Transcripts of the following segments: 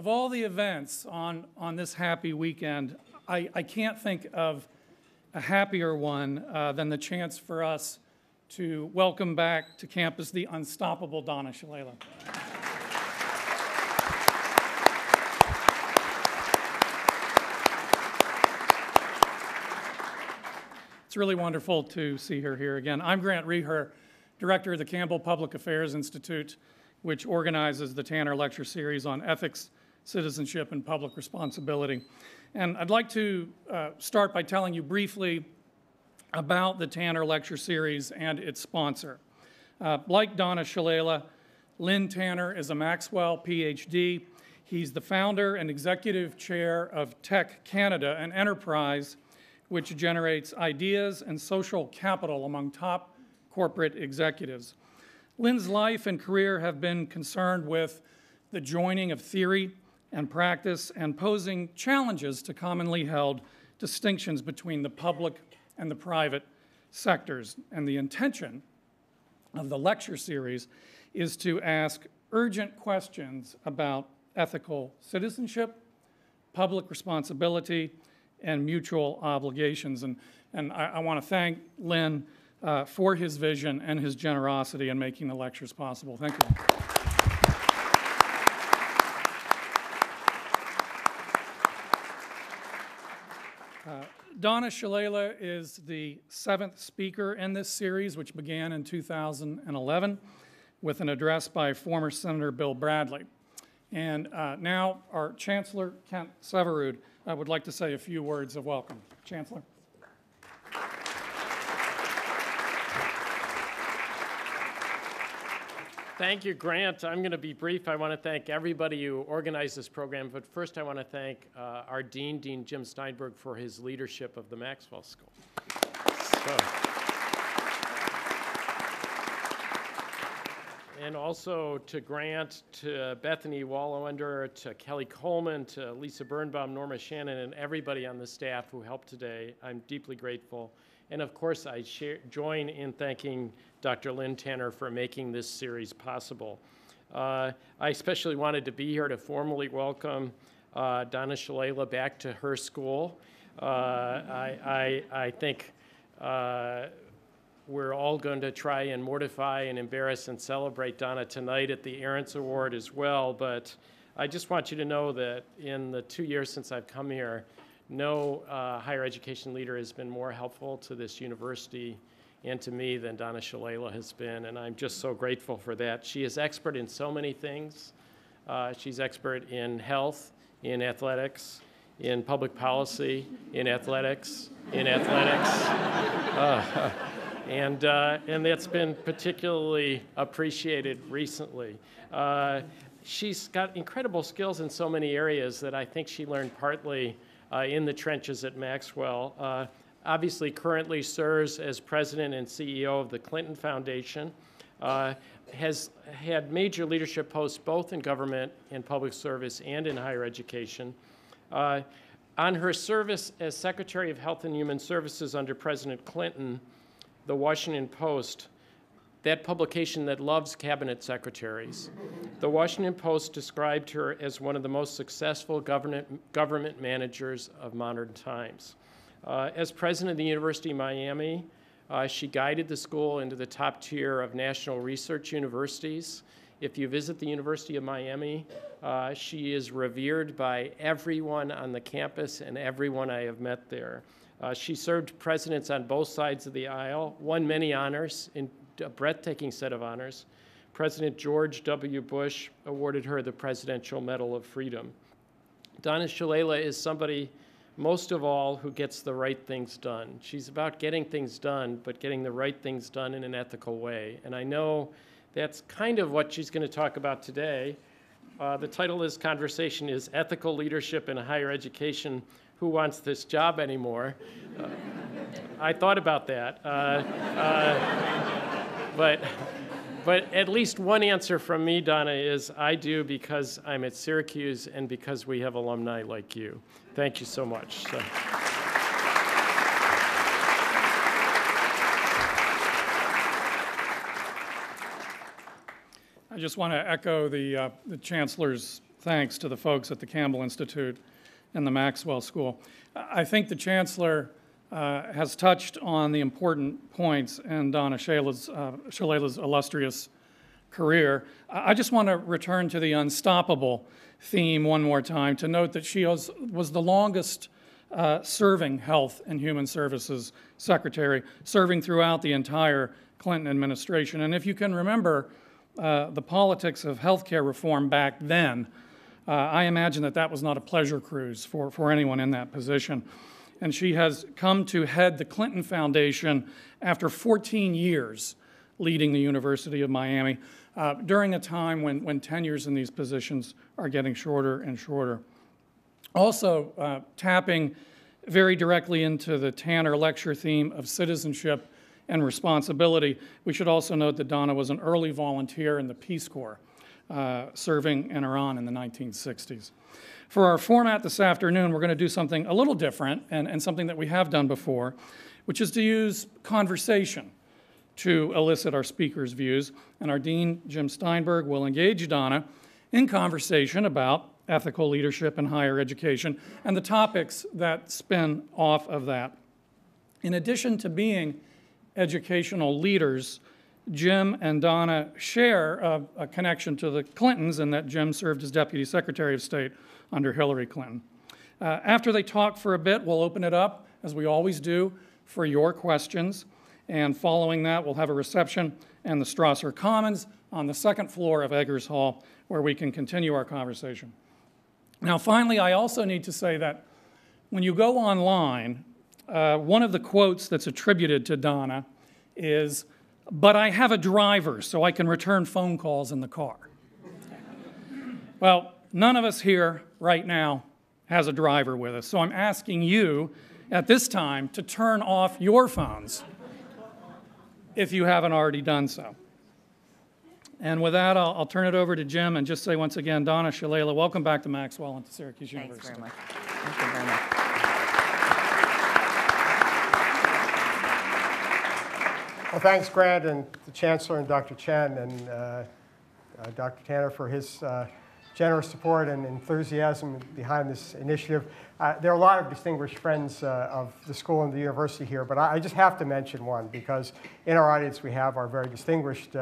Of all the events on this happy weekend, I can't think of a happier one than the chance for us to welcome back to campus the unstoppable Donna Shalala. It's really wonderful to see her here again. I'm Grant Reher, Director of the Campbell Public Affairs Institute, which organizes the Tanner Lecture Series on ethics, citizenship, and public responsibility. And I'd like to start by telling you briefly about the Tanner Lecture Series and its sponsor. Like Donna Shalala, Lynn Tanner is a Maxwell PhD. He's the founder and executive chair of Tech Canada, an enterprise which generates ideas and social capital among top corporate executives. Lynn's life and career have been concerned with the joining of theory and practice and posing challenges to commonly held distinctions between the public and the private sectors. And the intention of the lecture series is to ask urgent questions about ethical citizenship, public responsibility, and mutual obligations. And I want to thank Lynn for his vision and his generosity in making the lectures possible. Thank you. Donna Shalala is the 7th speaker in this series, which began in 2011 with an address by former Senator Bill Bradley. And now our Chancellor, Kent Syverud, would like to say a few words of welcome. Chancellor. Thank you, Grant. I'm going to be brief. I want to thank everybody who organized this program, but first I want to thank our Dean Jim Steinberg, for his leadership of the Maxwell School. And also to Grant, to Bethany Wallowender, to Kelly Coleman, to Lisa Birnbaum, Norma Shannon, and everybody on the staff who helped today. I'm deeply grateful. And of course, I join in thanking Dr. Lynn Tanner for making this series possible. I especially wanted to be here to formally welcome Donna Shalala back to her school. I think we're all going to try and mortify and embarrass and celebrate Donna tonight at the Ahrens Award as well, but I just want you to know that in the 2 years since I've come here, no higher education leader has been more helpful to this university and to me than Donna Shalala has been, and I'm just so grateful for that. She is expert in so many things. She's expert in health, in athletics, in public policy, in athletics, and that's been particularly appreciated recently. She's got incredible skills in so many areas that I think she learned partly in the trenches at Maxwell. Obviously currently serves as president and CEO of the Clinton Foundation, has had major leadership posts both in government and public service and in higher education. On her service as Secretary of Health and Human Services under President Clinton, the Washington Post, that publication that loves cabinet secretaries, the Washington Post described her as one of the most successful government managers of modern times. As president of the University of Miami, she guided the school into the top tier of national research universities. If you visit the University of Miami, she is revered by everyone on the campus and everyone I have met there. She served presidents on both sides of the aisle, won many honors, in a breathtaking set of honors. President George W. Bush awarded her the Presidential Medal of Freedom. Donna Shalala is somebody, most of all, who gets the right things done. She's about getting things done, but getting the right things done in an ethical way. And I know that's kind of what she's going to talk about today. The title of this conversation is Ethical Leadership in Higher Education. Who wants this job anymore? I thought about that. But at least one answer from me, Donna, is I do, because I'm at Syracuse and because we have alumni like you. Thank you so much. I just want to echo the Chancellor's thanks to the folks at the Campbell Institute and the Maxwell School. I think the Chancellor has touched on the important points in Donna Shalala's illustrious career. I just want to return to the unstoppable theme one more time to note that she was the longest serving Health and Human Services Secretary, serving throughout the entire Clinton administration. And if you can remember the politics of healthcare reform back then, I imagine that was not a pleasure cruise for anyone in that position. And she has come to head the Clinton Foundation after 14 years leading the University of Miami, during a time when tenures in these positions are getting shorter and shorter. Also, tapping very directly into the Tanner Lecture theme of citizenship and responsibility, we should also note that Donna was an early volunteer in the Peace Corps, serving in Iran in the 1960s. For our format this afternoon, we're going to do something a little different and something that we have done before, which is to use conversation to elicit our speakers' views. And our Dean, Jim Steinberg, will engage Donna in conversation about ethical leadership in higher education and the topics that spin off of that. In addition to being educational leaders, Jim and Donna share a connection to the Clintons in that Jim served as Deputy Secretary of State under Hillary Clinton. After they talk for a bit, we'll open it up, as we always do, for your questions. And following that, we'll have a reception in the Strasser Commons on the second floor of Eggers Hall, where we can continue our conversation. Now, finally, I also need to say that when you go online, one of the quotes that's attributed to Donna is, "But I have a driver, so I can return phone calls in the car." Well, none of us here right now has a driver with us, so I'm asking you at this time to turn off your phones if you haven't already done so. And with that, I'll turn it over to Jim and just say once again, Donna Shalala, welcome back to Maxwell and to Syracuse University. Thanks very much. Thank you very much. Well, thanks, Grant, and the Chancellor and Dr. Chen and Dr. Tanner for his generous support and enthusiasm behind this initiative. There are a lot of distinguished friends of the school and the university here, but I just have to mention one because in our audience we have our very distinguished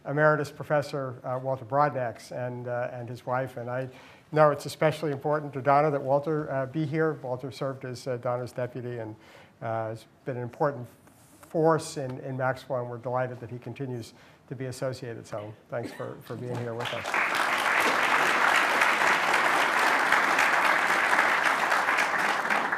Emeritus Professor Walter Broadnax and his wife, and I know it's especially important to Donna that Walter be here. Walter served as Donna's deputy and has been an important force in Maxwell, and we're delighted that he continues to be associated. So thanks for being here with us.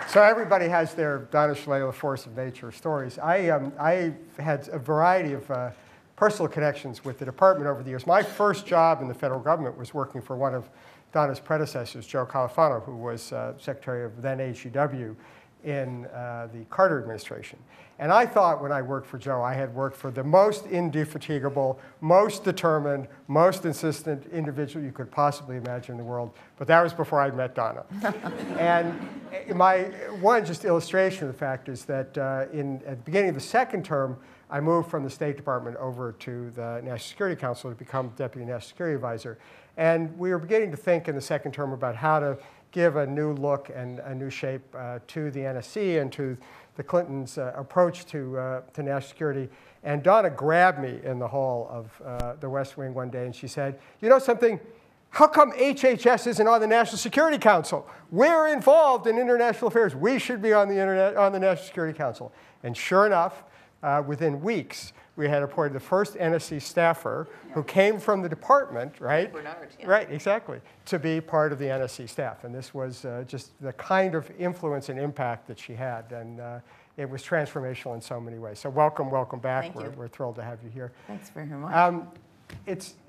So everybody has their Donna Shalala force of nature stories. I had a variety of personal connections with the department over the years. My first job in the federal government was working for one of Donna's predecessors, Joe Califano, who was Secretary of then HEW in the Carter administration. And I thought when I worked for Joe, I had worked for the most indefatigable, most determined, most insistent individual you could possibly imagine in the world. But that was before I'd met Donna. And my one just illustration of the fact is that at the beginning of the second term, I moved from the State Department over to the National Security Council to become Deputy National Security Advisor. And we were beginning to think in the second term about how to give a new look and a new shape to the NSC and to the Clintons' approach to national security. And Donna grabbed me in the hall of the West Wing one day and she said, "You know something? How come HHS isn't on the National Security Council? We're involved in international affairs. We should be on the National Security Council." And sure enough, within weeks, we had appointed the first NSC staffer who came from the department, right? Bernard, yeah. Right, exactly, to be part of the NSC staff. And this was just the kind of influence and impact that she had. And it was transformational in so many ways. So welcome back. Thank you. We're thrilled to have you here. Thanks very much.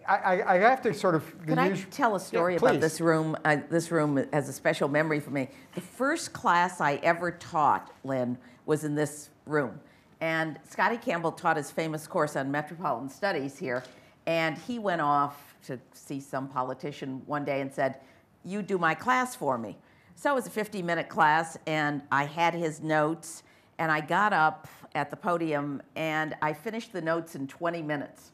I have to sort of... Could I tell a story about this room? This room has a special memory for me. The first class I ever taught, Lynn, was in this room. And Scotty Campbell taught his famous course on Metropolitan Studies here. And he went off to see some politician one day and said, "You do my class for me." So it was a 50-minute class, and I had his notes. And I got up at the podium, and I finished the notes in 20 minutes.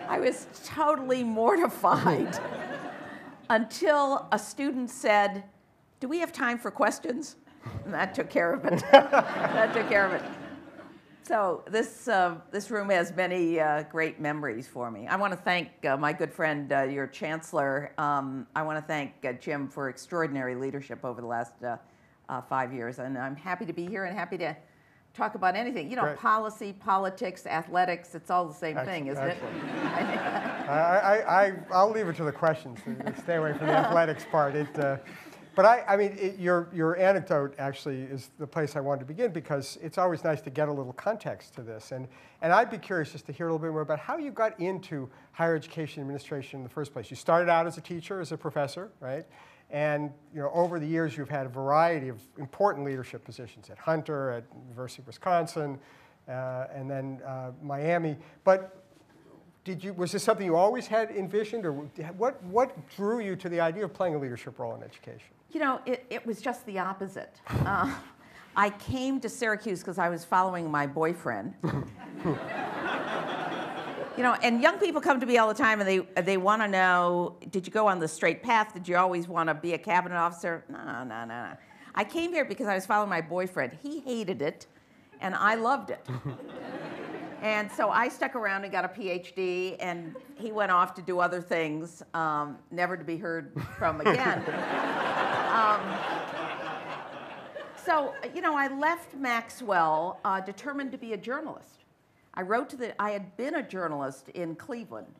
I I was totally mortified until a student said, "Do we have time for questions?" And that took care of it. That took care of it. So this room has many great memories for me. I want to thank my good friend, your chancellor. I want to thank Jim for extraordinary leadership over the last 5 years. And I'm happy to be here and happy to talk about anything. You know, Great. Policy, politics, athletics, it's all the same thing, isn't it? I'll leave it to the questions. Stay away from the athletics part. But I mean, your anecdote actually is the place I wanted to begin, because it's always nice to get a little context to this. And I'd be curious just to hear a little bit more about how you got into higher education administration in the first place. You started out as a teacher, as a professor, right? And over the years, you've had a variety of important leadership positions at Hunter, at University of Wisconsin, and then Miami. But was this something you always had envisioned, or what drew you to the idea of playing a leadership role in education? You know, it was just the opposite. I came to Syracuse because I was following my boyfriend. And young people come to me all the time, and they want to know, did you go on the straight path? Did you always want to be a cabinet officer? No. I came here because I was following my boyfriend. He hated it, and I loved it. And so I stuck around and got a PhD, and he went off to do other things, never to be heard from again. So, I left Maxwell determined to be a journalist. I had been a journalist in Cleveland.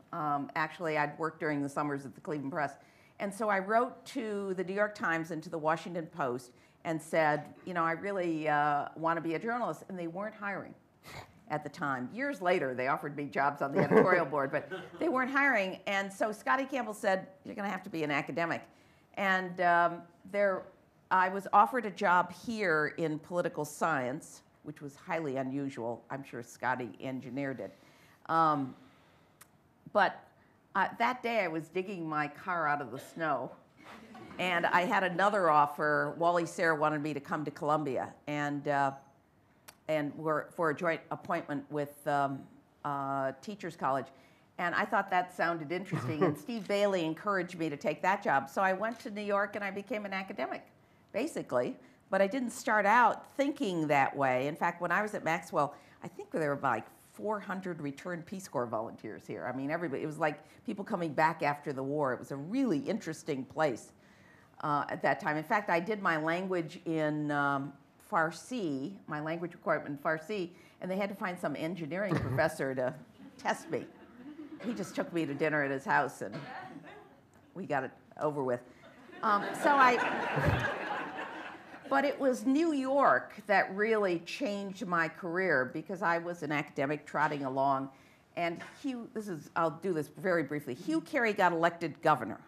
Actually, I'd worked during the summers at the Cleveland Press. And so I wrote to the New York Times and to the Washington Post and said, I really want to be a journalist. And they weren't hiring at the time. Years later, they offered me jobs on the editorial board, but they weren't hiring. And so Scotty Campbell said, you're going to have to be an academic. And I was offered a job here in political science, which was highly unusual. I'm sure Scotty engineered it. But that day I was digging my car out of the snow, and I had another offer. Wally Sayre wanted me to come to Columbia and for a joint appointment with Teachers College. And I thought that sounded interesting, and Steve Bailey encouraged me to take that job. So I went to New York and I became an academic, basically. But I didn't start out thinking that way. In fact, when I was at Maxwell, I think there were like 400 returned Peace Corps volunteers here. I mean, everybody, it was like people coming back after the war. It was a really interesting place at that time. In fact, I did my language in Farsi, my language requirement in Farsi, and they had to find some engineering professor to test me. He just took me to dinner at his house, and we got it over with. But it was New York that really changed my career, because I was an academic trotting along, and I'll do this very briefly. Hugh Carey got elected governor,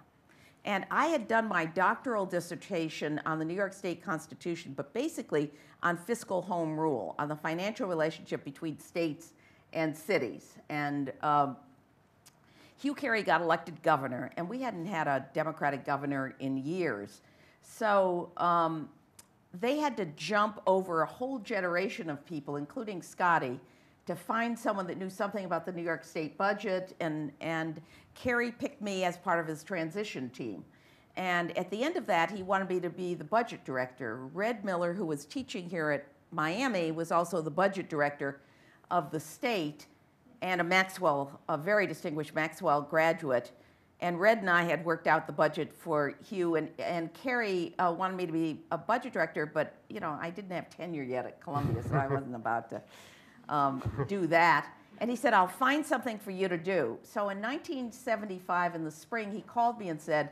and I had done my doctoral dissertation on the New York State Constitution, but basically on fiscal home rule, on the financial relationship between states and cities. And Hugh Carey got elected governor, and we hadn't had a Democratic governor in years. So they had to jump over a whole generation of people, including Scotty, to find someone that knew something about the New York State budget, and Carey picked me as part of his transition team. And at the end of that, he wanted me to be the budget director. Red Miller, who was teaching here at Miami, was also the budget director of the state, and a very distinguished Maxwell graduate. And Red and I had worked out the budget for Hugh, and Carey wanted me to be a budget director, but I didn't have tenure yet at Columbia, so I wasn't about to do that. And he said, I'll find something for you to do. So in 1975, in the spring, he called me and said,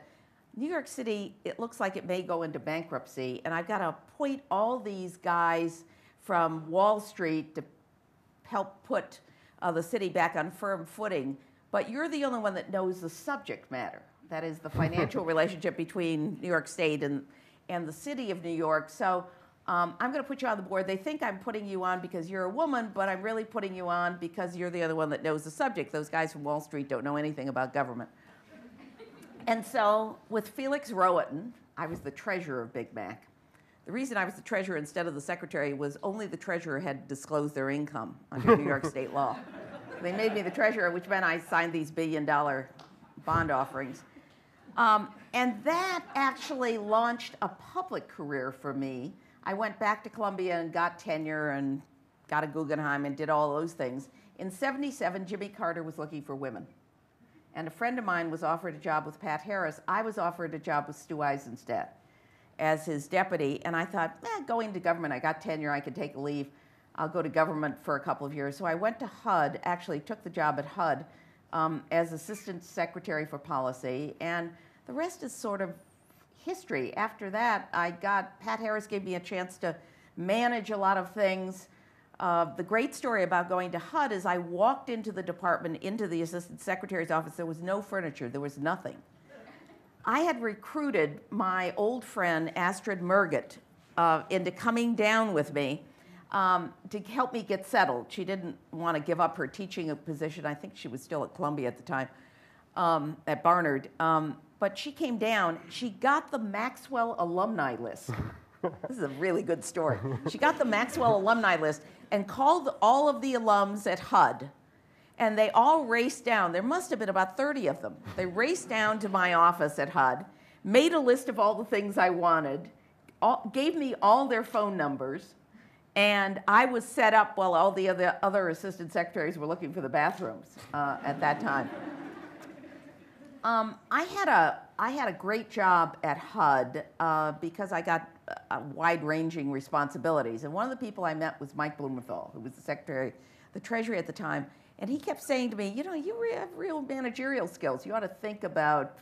New York City, it looks like it may go into bankruptcy, and I've got to appoint all these guys from Wall Street to help put the city back on firm footing. But you're the only one that knows the subject matter. That is the financial relationship between New York State and the city of New York. So I'm going to put you on the board. They think I'm putting you on because you're a woman, but I'm really putting you on because you're the other one that knows the subject. Those guys from Wall Street don't know anything about government. And so with Felix Rohatyn, I was the treasurer of Big Mac. The reason I was the treasurer instead of the secretary was only the treasurer had disclosed their income under New York State law. They made me the treasurer, which meant I signed these billion-dollar bond offerings. And that actually launched a public career for me. I went back to Columbia and got tenure and got a Guggenheim and did all those things. In '77, Jimmy Carter was looking for women. And a friend of mine was offered a job with Pat Harris. I was offered a job with Stu Eisenstadt as his deputy. And I thought, going to government, I got tenure, I could take a leave. I'll go to government for a couple of years. So I went to HUD, actually took the job at HUD as Assistant Secretary for Policy. And the rest is sort of history. After that, Pat Harris gave me a chance to manage a lot of things. The great story about going to HUD is I walked into the department, into the Assistant Secretary's office. There was no furniture. There was nothing. I had recruited my old friend, Astrid Murgett, into coming down with me to help me get settled. She didn't want to give up her teaching position. I think she was still at Columbia at the time, at Barnard. But she came down. She got the Maxwell alumni list. This is a really good story. She got the Maxwell alumni list and called all of the alums at HUD. And they all raced down. There must have been about 30 of them. They raced down to my office at HUD, made a list of all the things I wanted, gave me all their phone numbers, and I was set up while all the other assistant secretaries were looking for the bathrooms at that time. I had a great job at HUD because I got wide-ranging responsibilities. And one of the people I met was Mike Blumenthal, who was the Treasury at the time. And he kept saying to me, you know, you have real managerial skills. You ought to think about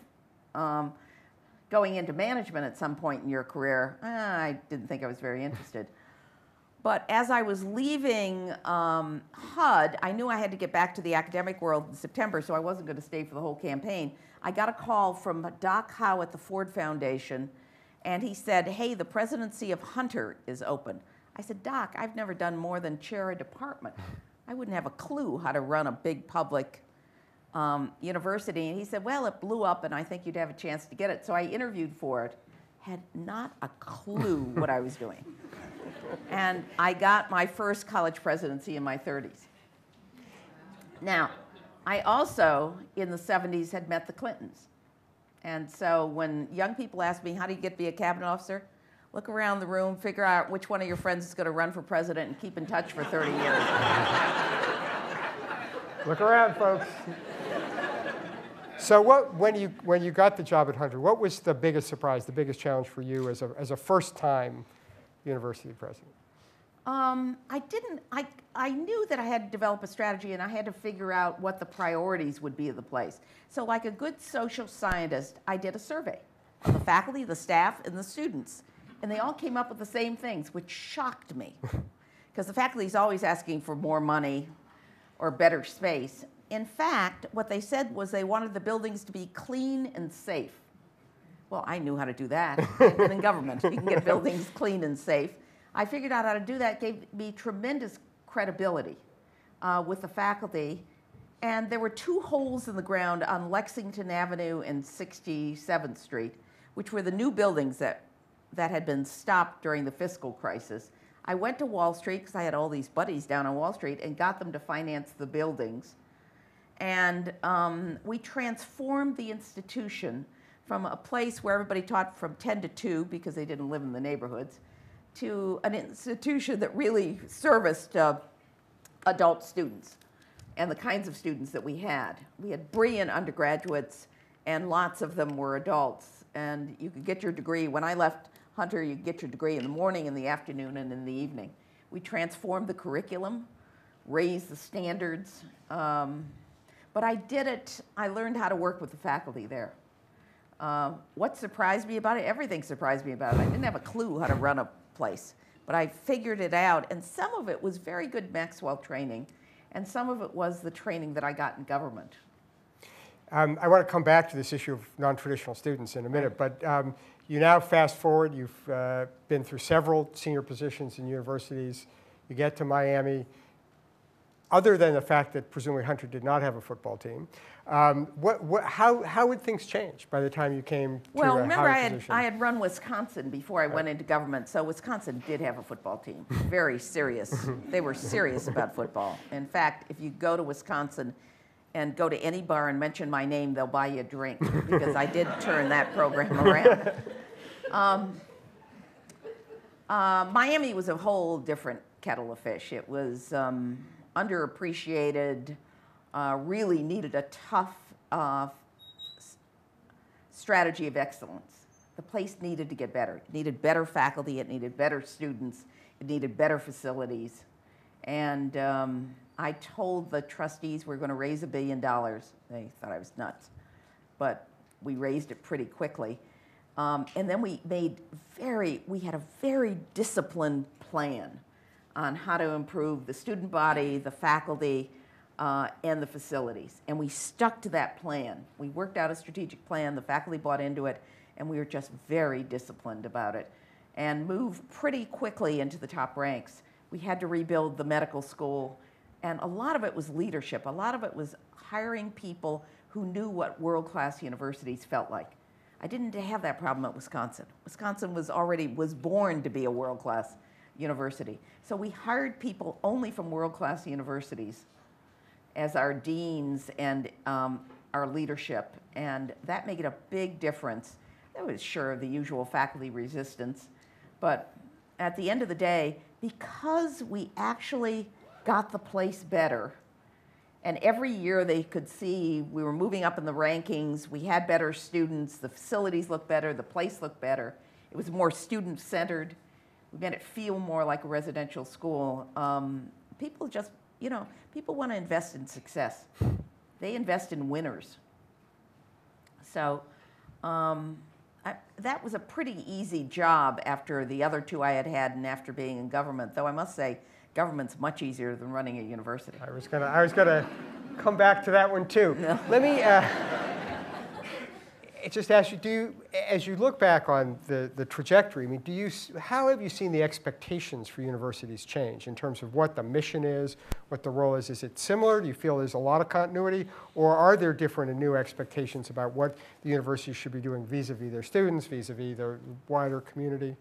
going into management at some point in your career. I didn't think I was very interested. But as I was leaving HUD, I knew I had to get back to the academic world in September, so I wasn't going to stay for the whole campaign. I got a call from Doc Howe at the Ford Foundation, and he said, hey, the presidency of Hunter is open. I said, Doc, I've never done more than chair a department. I wouldn't have a clue how to run a big public university. And he said, well, it blew up, and I think you'd have a chance to get it. So I interviewed for it, had not a clue what I was doing. And I got my first college presidency in my 30s. Now, I also, in the 70s, had met the Clintons. And so when young people ask me, how do you get to be a cabinet officer? Look around the room, figure out which one of your friends is going to run for president, and keep in touch for 30 years. Look around, folks. So when you got the job at Hunter, what was the biggest surprise, the biggest challenge for you as a first-time university president? I knew that I had to develop a strategy, and I had to figure out what the priorities would be of the place. So like a good social scientist, I did a survey of the faculty, the staff, and the students. And they all came up with the same things, which shocked me. Because the faculty is always asking for more money or better space. In fact, what they said was they wanted the buildings to be clean and safe. Well, I knew how to do that. I've been in government. You can get buildings clean and safe. I figured out how to do that. It gave me tremendous credibility with the faculty. And there were 2 holes in the ground on Lexington Avenue and 67th Street, which were the new buildings that had been stopped during the fiscal crisis. I went to Wall Street, because I had all these buddies down on Wall Street, and got them to finance the buildings. And we transformed the institution from a place where everybody taught from 10 to 2, because they didn't live in the neighborhoods, to an institution that really serviced adult students and the kinds of students that we had. We had brilliant undergraduates, and lots of them were adults. And you could get your degree. When I left Hunter, you could get your degree in the morning, in the afternoon, and in the evening. We transformed the curriculum, raised the standards. But I did it. I learned how to work with the faculty there. What surprised me about it? Everything surprised me about it. I didn't have a clue how to run a place, but I figured it out. And some of it was very good Maxwell training, and some of it was the training that I got in government. I want to come back to this issue of non-traditional students in a minute, but you now fast forward. You've been through several senior positions in universities. You get to Miami. other than the fact that presumably Hunter did not have a football team. How would things change by the time you came to Well, a remember, higher position? I had run Wisconsin before I went into government, so Wisconsin did have a football team. Very serious. They were serious about football. In fact, if you go to Wisconsin and go to any bar and mention my name, they'll buy you a drink, because I did turn that program around. Miami was a whole different kettle of fish. It was underappreciated, really needed a tough strategy of excellence. The place needed to get better. It needed better faculty, it needed better students, it needed better facilities. And I told the trustees we're going to raise $1 billion. They thought I was nuts, but we raised it pretty quickly. And then we had a very disciplined plan on how to improve the student body, the faculty, and the facilities. And we stuck to that plan. We worked out a strategic plan, the faculty bought into it, and we were just very disciplined about it and moved pretty quickly into the top ranks. We had to rebuild the medical school, and a lot of it was leadership. A lot of it was hiring people who knew what world-class universities felt like. I didn't have that problem at Wisconsin. Wisconsin was born to be a world-class university. So we hired people only from world-class universities as our deans and our leadership, and that made a big difference. There was sure the usual faculty resistance, but at the end of the day, because we actually got the place better, and every year they could see we were moving up in the rankings, we had better students, the facilities looked better, the place looked better, it was more student-centered, we made it feel more like a residential school. People just, people want to invest in success. They invest in winners. So that was a pretty easy job after the other two I had had and after being in government, though I must say, government's much easier than running a university. I was gonna come back to that one too. No. Let me just ask you: as you look back on the trajectory, I mean, how have you seen the expectations for universities change in terms of what the mission is, what the role is? Is it similar? Do you feel there's a lot of continuity, or are there different and new expectations about what the university should be doing vis-a-vis their students, vis-a-vis their wider community?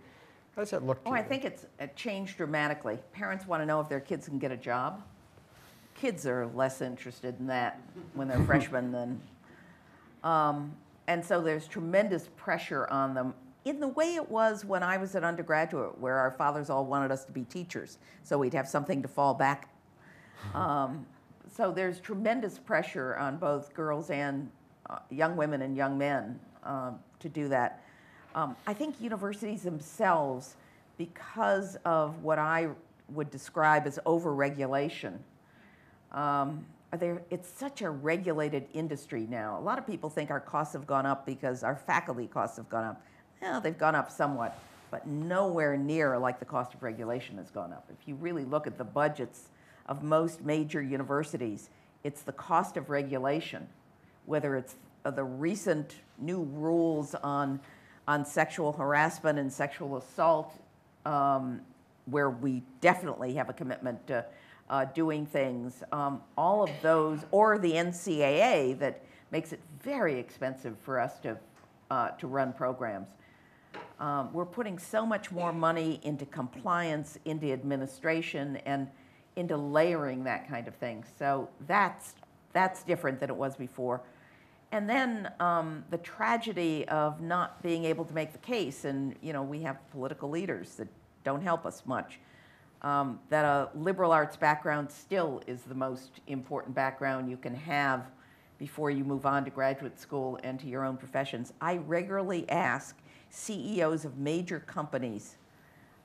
How does that look to you? I think it changed dramatically. Parents want to know if their kids can get a job. Kids are less interested in that when they're freshmen than. And so there's tremendous pressure on them in the way it was when I was an undergraduate, where our fathers all wanted us to be teachers, so we'd have something to fall back. So there's tremendous pressure on both girls and young women and young men to do that. I think universities themselves, because of what I would describe as over-regulation, it's such a regulated industry now. A lot of people think our costs have gone up because our faculty costs have gone up. Well, they've gone up somewhat, but nowhere near like the cost of regulation has gone up. If you really look at the budgets of most major universities, it's the cost of regulation, whether it's the recent new rules on sexual harassment and sexual assault, where we definitely have a commitment to doing things, all of those, or the NCAA that makes it very expensive for us to run programs. We're putting so much more money into compliance, into administration, and into layering that kind of thing. So that's different than it was before. And then the tragedy of not being able to make the case, and we have political leaders that don't help us much, that a liberal arts background still is the most important background you can have before you move on to graduate school and to your own professions. I regularly ask CEOs of major companies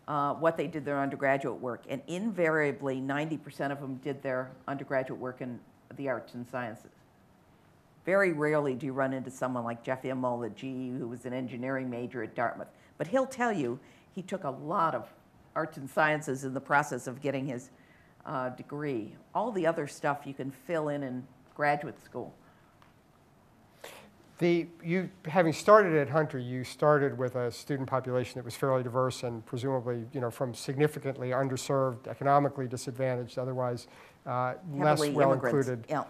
what they did their undergraduate work, and invariably 90% of them did their undergraduate work in the arts and sciences. Very rarely do you run into someone like Jeff Immel at GE, who was an engineering major at Dartmouth. But he'll tell you he took a lot of arts and sciences in the process of getting his degree. All the other stuff you can fill in graduate school. You having started at Hunter, you started with a student population that was fairly diverse and presumably, from significantly underserved, economically disadvantaged, otherwise less Heavily well immigrants. included. Yeah.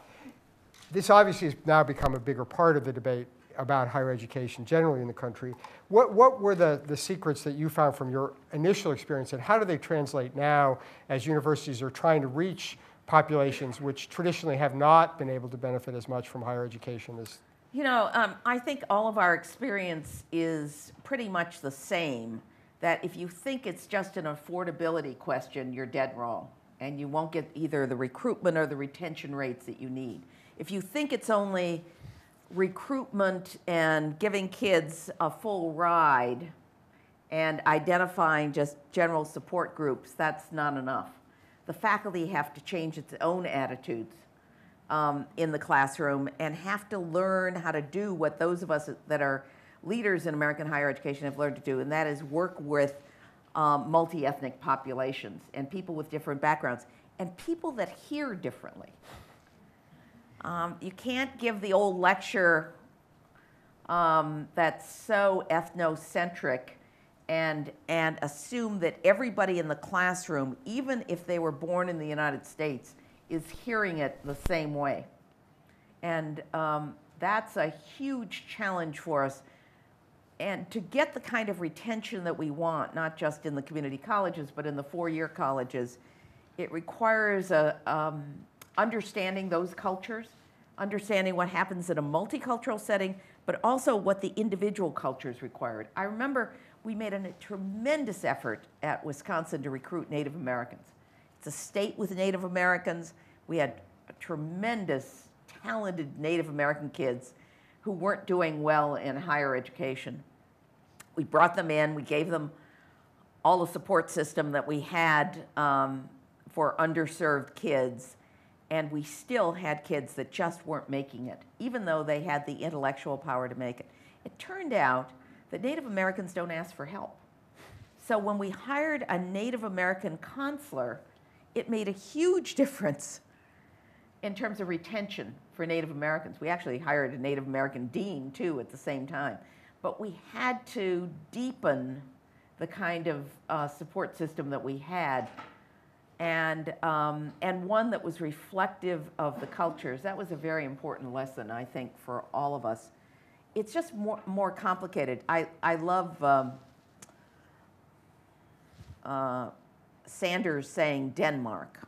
This obviously has now become a bigger part of the debate about higher education generally in the country. What were the secrets that you found from your initial experience, and how do they translate now as universities are trying to reach populations which traditionally have not been able to benefit as much from higher education as? You know, I think all of our experience is pretty much the same, that if you think it's just an affordability question, you're dead wrong, and you won't get either the recruitment or the retention rates that you need. If you think it's only recruitment and giving kids a full ride and identifying just general support groups, that's not enough. The faculty have to change its own attitudes in the classroom and have to learn how to do what those of us that are leaders in American higher education have learned to do, and that is work with multi-ethnic populations and people with different backgrounds and people that hear differently. You can't give the old lecture that's so ethnocentric and assume that everybody in the classroom, even if they were born in the United States, is hearing it the same way. And that's a huge challenge for us. And to get the kind of retention that we want, not just in the community colleges, but in the four-year colleges, it requires understanding those cultures, understanding what happens in a multicultural setting, but also what the individual cultures required. I remember we made a tremendous effort at Wisconsin to recruit Native Americans. It's a state with Native Americans. We had tremendous, talented Native American kids who weren't doing well in higher education. We brought them in, we gave them all the support system that we had for underserved kids, and we still had kids that just weren't making it, even though they had the intellectual power to make it. It turned out that Native Americans don't ask for help. So when we hired a Native American counselor, it made a huge difference in terms of retention for Native Americans. We actually hired a Native American dean, too, at the same time. But we had to deepen the kind of support system that we had, and one that was reflective of the cultures. That was a very important lesson, I think, for all of us. It's just more complicated. I love Sanders saying Denmark.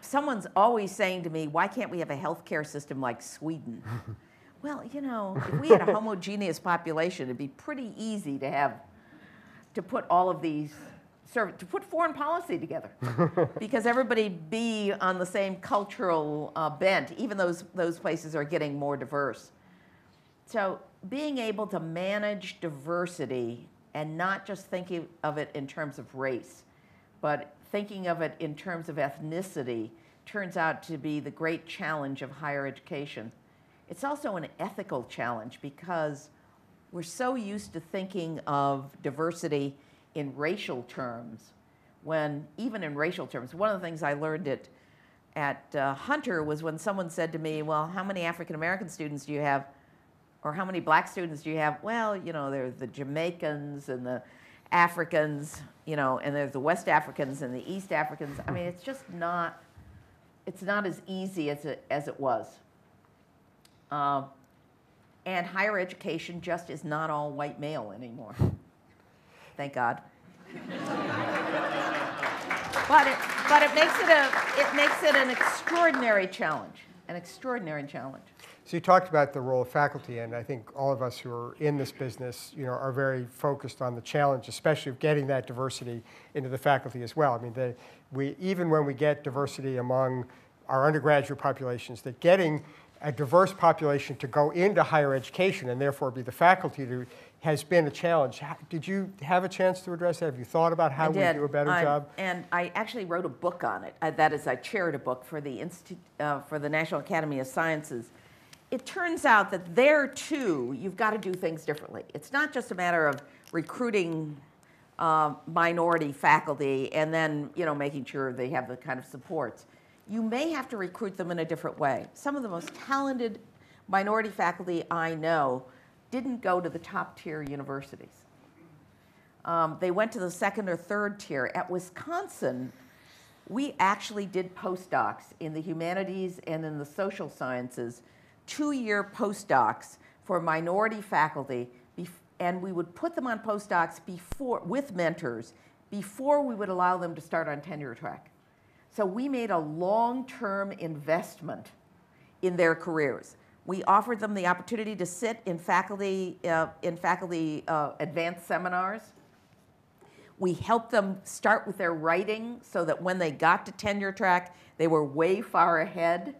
Someone's always saying to me, why can't we have a healthcare system like Sweden? Well, you know, if we had a homogeneous population, it'd be pretty easy to put all of these, to put foreign policy together. Because everybody be on the same cultural bent, even those places are getting more diverse. So being able to manage diversity and not just thinking of it in terms of race, but thinking of it in terms of ethnicity turns out to be the great challenge of higher education. It's also an ethical challenge because we're so used to thinking of diversity in racial terms, when even in racial terms, one of the things I learned at Hunter was when someone said to me, well, how many African American students do you have? Or how many black students do you have? Well, you know, there's the Jamaicans and the Africans, you know, and there's the West Africans and the East Africans. I mean, it's just not, it's not as easy as it was. And higher education just is not all white male anymore. Thank God. But it makes it an extraordinary challenge, an extraordinary challenge. So you talked about the role of faculty, and I think all of us who are in this business, you know, are very focused on the challenge, especially of getting that diversity into the faculty as well. I mean, even when we get diversity among our undergraduate populations, that getting a diverse population to go into higher education and therefore be the faculty has been a challenge. Did you have a chance to address that? Have you thought about how we do a better job? And I actually wrote a book on it. That is, I chaired a book for the for the National Academy of Sciences. It turns out that there, too, you've got to do things differently. It's not just a matter of recruiting minority faculty and then, you know, making sure they have the kind of supports. You may have to recruit them in a different way. Some of the most talented minority faculty I know didn't go to the top-tier universities. They went to the second or third tier. At Wisconsin, we actually did postdocs in the humanities and in the social sciences, 2-year postdocs for minority faculty, and we would put them on postdocs with mentors before we would allow them to start on tenure track. So we made a long-term investment in their careers. We offered them the opportunity to sit in faculty advanced seminars. We helped them start with their writing so that when they got to tenure track, they were way far ahead.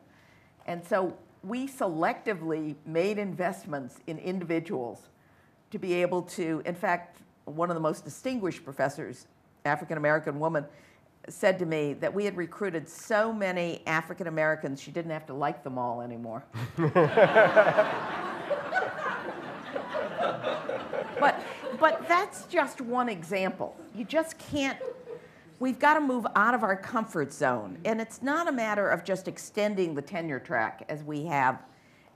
And so we selectively made investments in individuals to be able to, in fact, one of the most distinguished professors, African-American woman, said to me that we had recruited so many African Americans, she didn't have to like them all anymore. But that's just one example. You just can't, we've got to move out of our comfort zone. And it's not a matter of just extending the tenure track as we have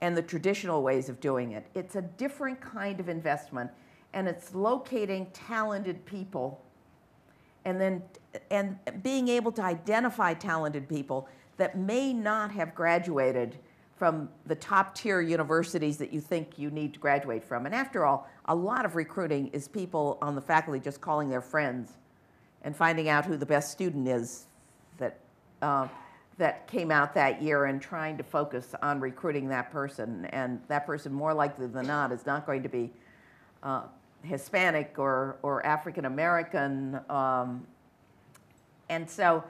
and the traditional ways of doing it. It's a different kind of investment, and it's locating talented people and being able to identify talented people that may not have graduated from the top tier universities that you think you need to graduate from. And after all, a lot of recruiting is people on the faculty just calling their friends and finding out who the best student is that came out that year and trying to focus on recruiting that person. And that person, more likely than not, is not going to be Hispanic or African American. And so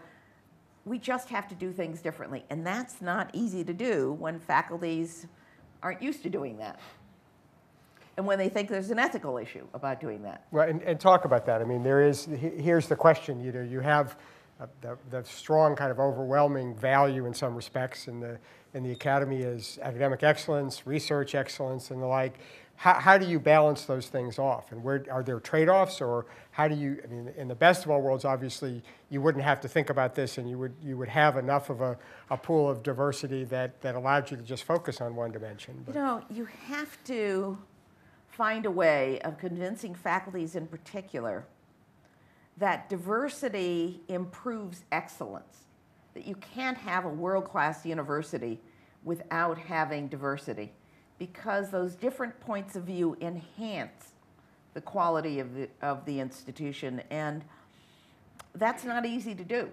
we just have to do things differently. And that's not easy to do when faculties aren't used to doing that, and when they think there's an ethical issue about doing that. Well, and talk about that. I mean, here's the question. You have the strong kind of overwhelming value in some respects in the academy is academic excellence, research excellence, and the like. How do you balance those things off? And where are there trade-offs, or how do you? I mean, in the best of all worlds, obviously, you wouldn't have to think about this, and you would have enough of a pool of diversity that allowed you to just focus on one dimension. But. You know, you have to find a way of convincing faculties in particular that diversity improves excellence, that you can't have a world-class university without having diversity, because those different points of view enhance the quality of the institution, and that's not easy to do.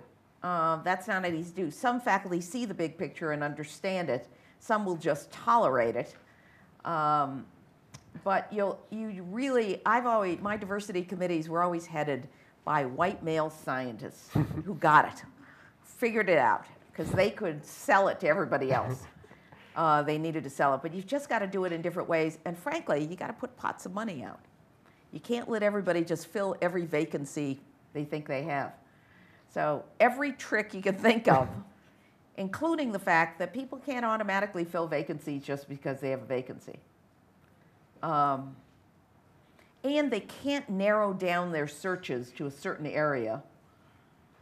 Some faculty see the big picture and understand it. Some will just tolerate it. But my diversity committees were always headed by white male scientists who got it, figured it out, because they could sell it to everybody else. They needed to sell it, but you've just got to do it in different ways. And frankly, you got to put pots of money out. You can't let everybody just fill every vacancy they think they have. So every trick you can think of, including the fact that people can't automatically fill vacancies just because they have a vacancy. And they can't narrow down their searches to a certain area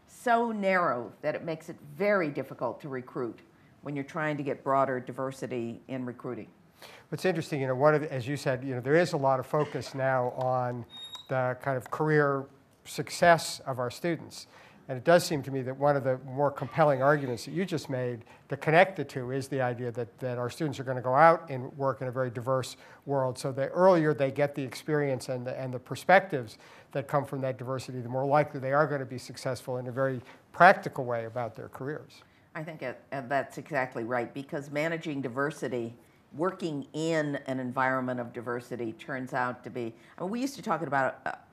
so narrow that it makes it very difficult to recruit when you're trying to get broader diversity in recruiting. What's interesting, as you said, there is a lot of focus now on the kind of career success of our students. And it does seem to me that one of the more compelling arguments that you just made to connect the two is the idea that our students are going to go out and work in a very diverse world. So the earlier they get the experience and the perspectives that come from that diversity, the more likely they are going to be successful in a very practical way about their careers. I think that's exactly right, because managing diversity, working in an environment of diversity turns out to be, we used to talk about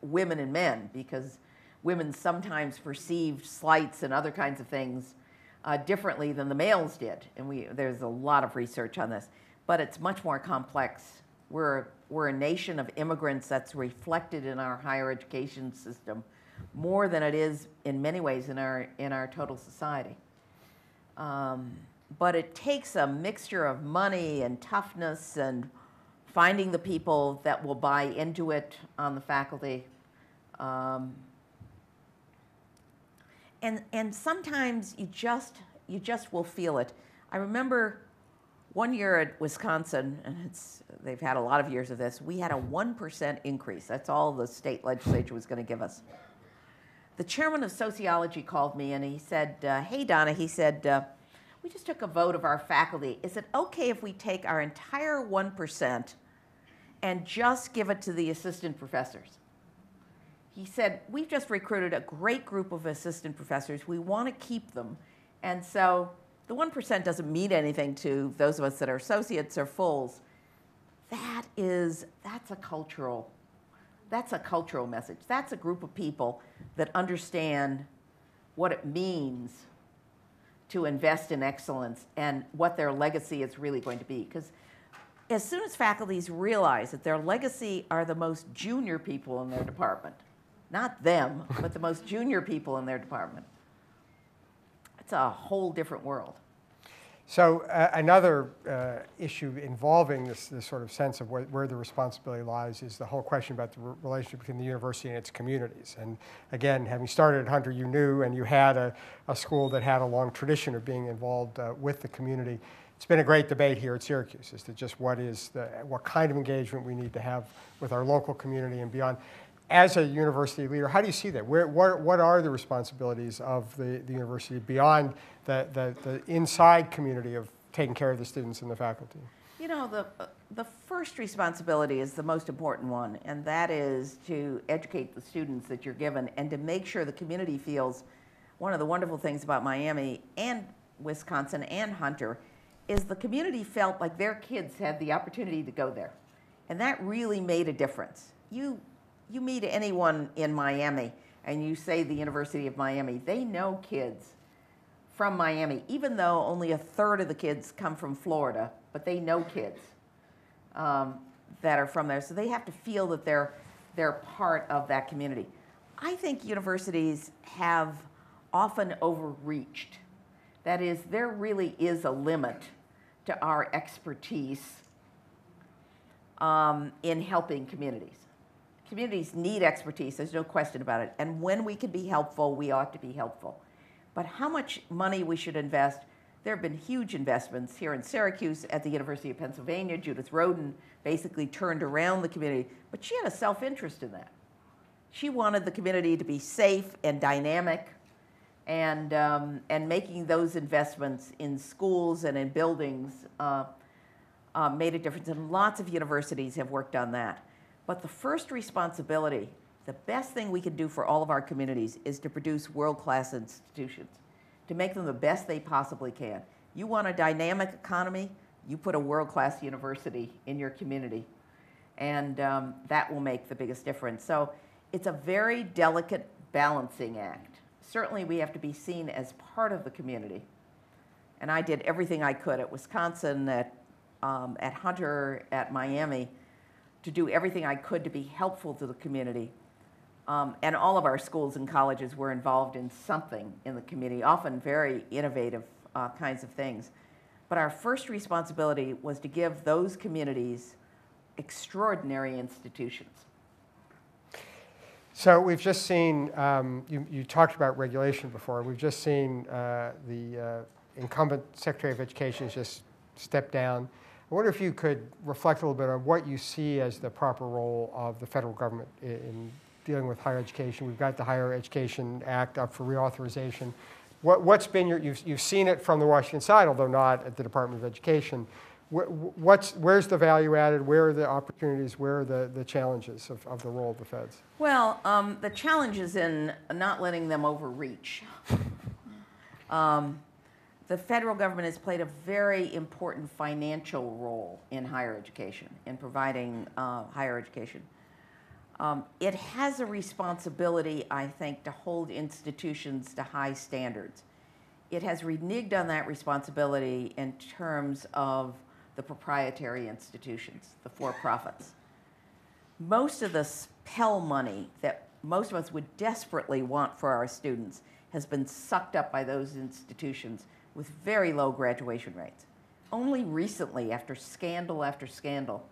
women and men, because women sometimes perceived slights and other kinds of things differently than the males did. And there's a lot of research on this, but it's much more complex. We're a nation of immigrants that's reflected in our higher education system more than it is in many ways in our total society. But it takes a mixture of money and toughness and finding the people that will buy into it on the faculty. And sometimes you just will feel it. I remember one year at Wisconsin, and they've had a lot of years of this, we had a 1% increase. That's all the state legislature was going to give us. the chairman of sociology called me and he said, hey, Donna, he said, we just took a vote of our faculty. Is it okay if we take our entire 1% and just give it to the assistant professors? He said, we've just recruited a great group of assistant professors. We want to keep them. And so the 1% doesn't mean anything to those of us that are associates or fulls. That's a cultural message. That's a group of people that understand what it means to invest in excellence and what their legacy is really going to be. Because as soon as faculties realize that their legacy are the most junior people in their department, not them, but the most junior people in their department, it's a whole different world. So another issue involving this sort of sense of where the responsibility lies is the whole question about the relationship between the university and its communities. And again, having started at Hunter, you knew, and you had a school that had a long tradition of being involved with the community. It's been a great debate here at Syracuse as to just what kind of engagement we need to have with our local community and beyond. As a university leader, how do you see that? What are the responsibilities of the university beyond the inside community of taking care of the students and the faculty? You know, the first responsibility is the most important one, and that is to educate the students that you're given and to make sure the community feels. One of the wonderful things about Miami and Wisconsin and Hunter is the community felt like their kids had the opportunity to go there. And that really made a difference. You meet anyone in Miami and you say the University of Miami, they know kids from Miami, even though only a third of the kids come from Florida, but they know kids that are from there. So they have to feel that they're part of that community. I think universities have often overreached. That is, there really is a limit to our expertise in helping communities. Communities need expertise, there's no question about it. And when we can be helpful, we ought to be helpful. But how much money we should invest, there have been huge investments here in Syracuse, at the University of Pennsylvania. Judith Rodin basically turned around the community, but she had a self-interest in that. She wanted the community to be safe and dynamic, and making those investments in schools and in buildings made a difference. And lots of universities have worked on that. But the first responsibility, the best thing we can do for all of our communities is to produce world-class institutions, to make them the best they possibly can. You want a dynamic economy, you put a world-class university in your community, and that will make the biggest difference. So it's a very delicate balancing act. Certainly we have to be seen as part of the community. And I did everything I could at Wisconsin, at Hunter, at Miami, to do everything I could to be helpful to the community. And all of our schools and colleges were involved in something in the community, often very innovative kinds of things. But our first responsibility was to give those communities extraordinary institutions. So we've just seen, you talked about regulation before, we've just seen the incumbent Secretary of Education just step down. I wonder if you could reflect a little bit on what you see as the proper role of the federal government in dealing with higher education. We've got the Higher Education Act up for reauthorization. What's been you've seen it from the Washington side, although not at the Department of Education. Where's the value added? Where are the opportunities? Where are the challenges of the role of the feds? Well, the challenge is in not letting them overreach. The federal government has played a very important financial role in higher education, in providing higher education. It has a responsibility, I think, to hold institutions to high standards. It has reneged on that responsibility in terms of the proprietary institutions, the for-profits. Most of the Pell money that most of us would desperately want for our students has been sucked up by those institutions with very low graduation rates. Only recently, after scandal after scandal,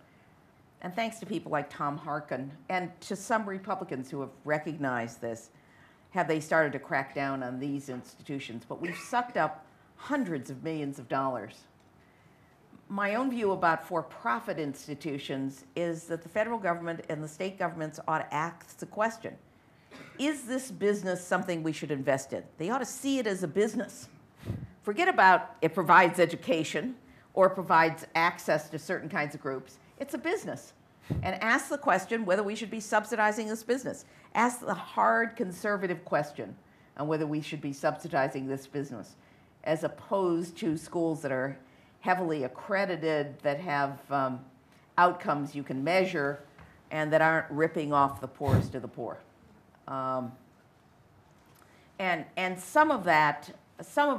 and thanks to people like Tom Harkin and to some Republicans who have recognized this, have they started to crack down on these institutions. But we've sucked up hundreds of millions of dollars. My own view about for-profit institutions is that the federal government and the state governments ought to ask the question, is this business something we should invest in? They ought to see it as a business. Forget about it provides education or provides access to certain kinds of groups. It's a business. And ask the question whether we should be subsidizing this business. Ask the hard conservative question on whether we should be subsidizing this business, as opposed to schools that are heavily accredited, that have outcomes you can measure, and that aren't ripping off the poorest of the poor. And some of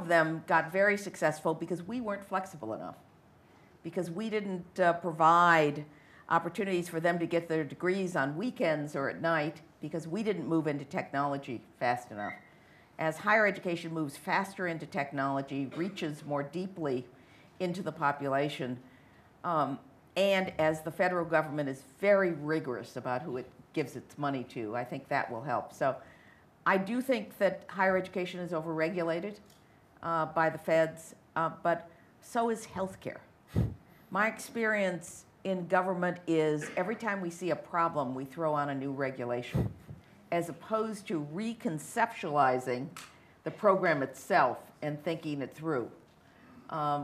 them got very successful because we weren't flexible enough, because we didn't provide opportunities for them to get their degrees on weekends or at night, because we didn't move into technology fast enough. As higher education moves faster into technology, reaches more deeply into the population, and as the federal government is very rigorous about who it gives its money to, I think that will help. So I do think that higher education is overregulated by the feds, but so is healthcare. My experience in government is every time we see a problem, we throw on a new regulation, as opposed to reconceptualizing the program itself and thinking it through.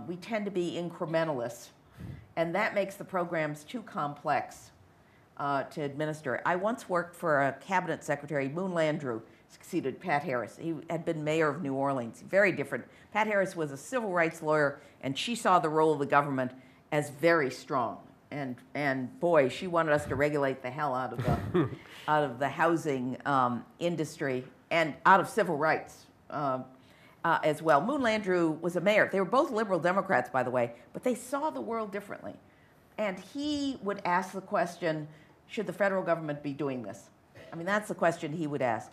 We tend to be incrementalists, and that makes the programs too complex to administer. I once worked for a cabinet secretary, Moon Landrieu, succeeded Pat Harris. He had been mayor of New Orleans, very different. Pat Harris was a civil rights lawyer, and she saw the role of the government as very strong. And boy, she wanted us to regulate the hell out of the housing industry and out of civil rights as well. Moon Landrieu was a mayor. They were both liberal Democrats, by the way, but they saw the world differently. And he would ask the question, should the federal government be doing this? I mean, that's the question he would ask.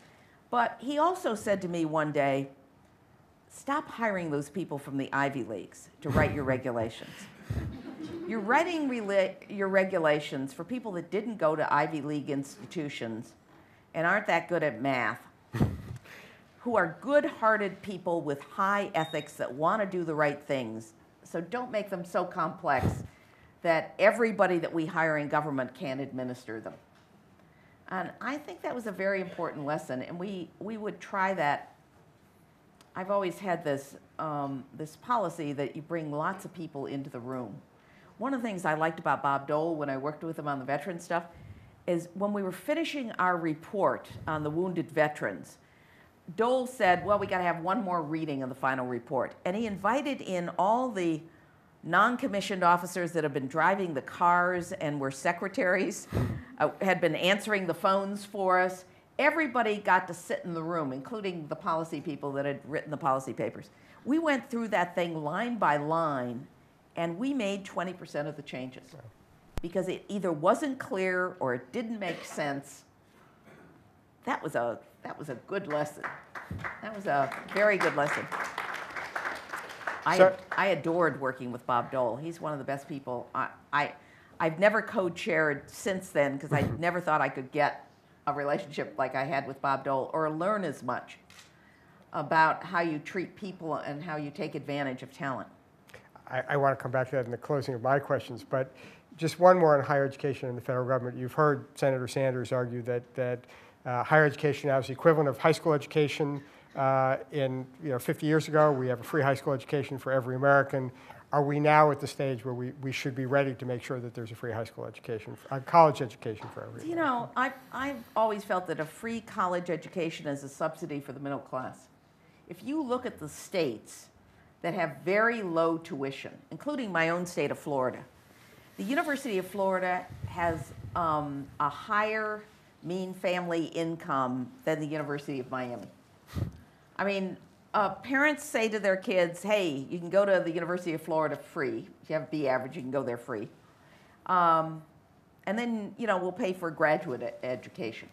But he also said to me one day, stop hiring those people from the Ivy Leagues to write your regulations. You're writing your regulations for people that didn't go to Ivy League institutions and aren't that good at math, who are good-hearted people with high ethics that want to do the right things. So don't make them so complex that everybody that we hire in government can't administer them. And I think that was a very important lesson, and we would try that. I've always had this, this policy that you bring lots of people into the room. One of the things I liked about Bob Dole when I worked with him on the veteran stuff is when we were finishing our report on the wounded veterans, Dole said, well, we got to have one more reading of the final report. And he invited in all the non-commissioned officers that have been driving the cars and were secretaries, had been answering the phones for us. Everybody got to sit in the room, including the policy people that had written the policy papers. We went through that thing line by line, and we made 20% of the changes because it either wasn't clear or it didn't make sense. That was a good lesson. That was a very good lesson. I adored working with Bob Dole. He's one of the best people. I've never co-chaired since then because I never thought I could get a relationship like I had with Bob Dole or learn as much about how you treat people and how you take advantage of talent. I want to come back to that in the closing of my questions, but just one more on higher education in the federal government. You've heard Senator Sanders argue that higher education now is the equivalent of high school education. 50 years ago, we have a free high school education for every American. Are we now at the stage where we should be ready to make sure that there's a free high school education, college education for every American? You know, I've always felt that a free college education is a subsidy for the middle class. If you look at the states that have very low tuition, including my own state of Florida, the University of Florida has a higher mean family income than the University of Miami. I mean, parents say to their kids, hey, you can go to the University of Florida free. If you have a B average, you can go there free. And then, we'll pay for graduate education.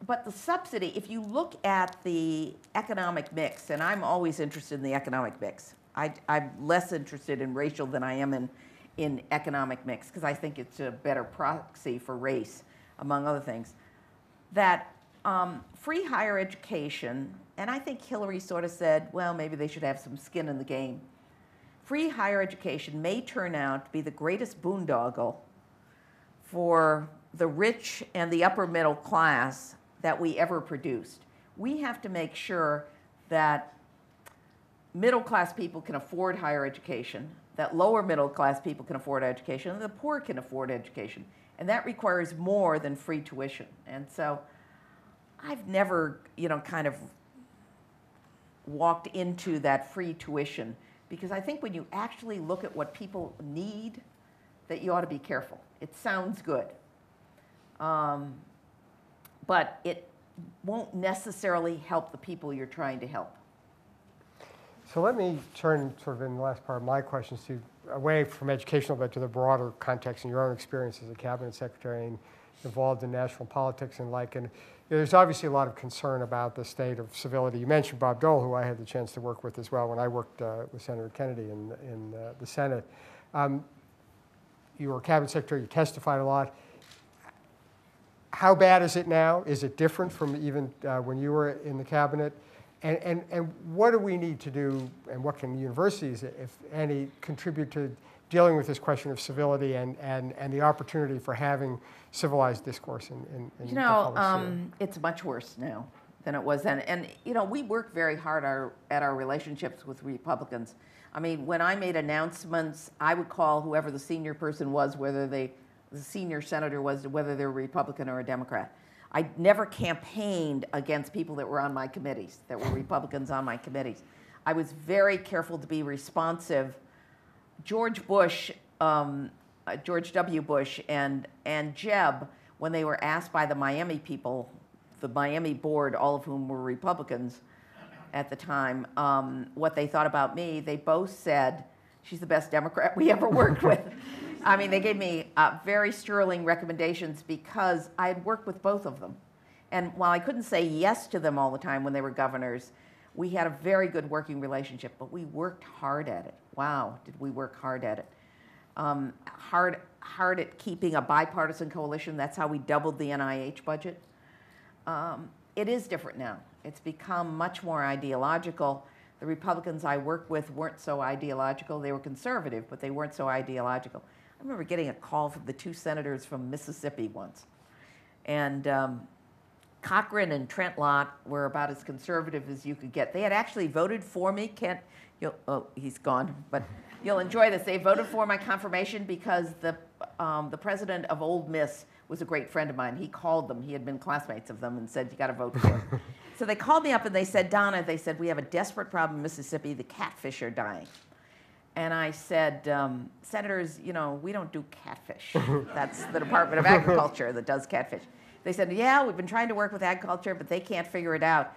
But the subsidy, if you look at the economic mix, and I'm always interested in the economic mix. I'm less interested in racial than I am in economic mix, because I think it's a better proxy for race, among other things. That free higher education, and I think Hillary sort of said, well, maybe they should have some skin in the game. Free higher education may turn out to be the greatest boondoggle for the rich and the upper middle class that we ever produced. We have to make sure that middle class people can afford higher education, that lower middle class people can afford education, and the poor can afford education. And that requires more than free tuition. And so I've never, kind of walked into that free tuition, because I think when you actually look at what people need, that you ought to be careful. It sounds good, but it won't necessarily help the people you're trying to help. So let me turn sort of in the last part of my questions to away from educational, but to the broader context and your own experience as a cabinet secretary and involved in national politics and like. And there's obviously a lot of concern about the state of civility. You mentioned Bob Dole, who I had the chance to work with as well when I worked with Senator Kennedy in the Senate. You were cabinet secretary, you testified a lot. How bad is it now? Is it different from even when you were in the cabinet? And what do we need to do, and what can universities, if any, contribute to dealing with this question of civility and the opportunity for having civilized discourse in the public sphere? It's much worse now than it was then. And, we work very hard at our relationships with Republicans. I mean, when I made announcements, I would call whoever the senior person was, whether the senior senator was, whether they're a Republican or a Democrat. I never campaigned against people that were on my committees, that were Republicans on my committees. I was very careful to be responsive. George Bush, George W. Bush and Jeb, when they were asked by the Miami people, the Miami board, all of whom were Republicans at the time, what they thought about me, they both said, she's the best Democrat we ever worked with. I mean, they gave me very sterling recommendations because I had worked with both of them. And while I couldn't say yes to them all the time when they were governors, we had a very good working relationship, but we worked hard at it. Wow, did we work hard at it. Hard at keeping a bipartisan coalition. That's how we doubled the NIH budget. It is different now. It's become much more ideological. The Republicans I worked with weren't so ideological. They were conservative, but they weren't so ideological. I remember getting a call from the two senators from Mississippi once. And Cochran and Trent Lott were about as conservative as you could get. They had actually voted for me. He's gone, but you'll enjoy this. They voted for my confirmation because the president of Ole Miss was a great friend of mine. He called them. He had been classmates of them and said, you got to vote for him. So they called me up and they said, Donna, they said, we have a desperate problem in Mississippi. The catfish are dying. And I said, Senators, we don't do catfish. That's the Department of Agriculture that does catfish. They said, yeah, we've been trying to work with agriculture, but they can't figure it out.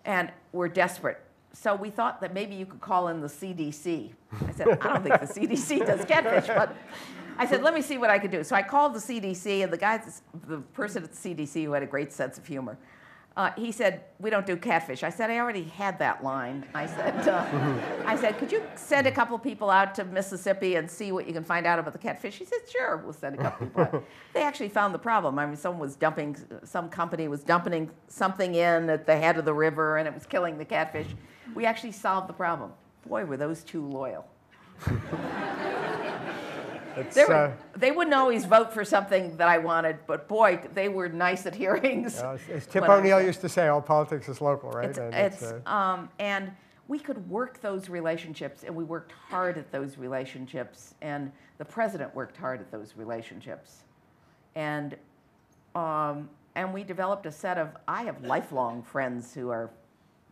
And we're desperate. So we thought that maybe you could call in the CDC. I said, I don't think the CDC does catfish, but I said, let me see what I could do. So I called the CDC, and the person at the CDC who had a great sense of humor, he said, we don't do catfish. I said, I already had that line. I said, could you send a couple of people out to Mississippi and see what you can find out about the catfish? He said, sure, we'll send a couple of people out. They actually found the problem. I mean, some company was dumping something in at the head of the river, and it was killing the catfish. We actually solved the problem. Boy, were those two loyal. They wouldn't always vote for something that I wanted, but boy, they were nice at hearings. As Tip O'Neill used to say, all politics is local, right? And we could work those relationships, and we worked hard at those relationships, and the president worked hard at those relationships. And we developed a set of, I have lifelong friends who are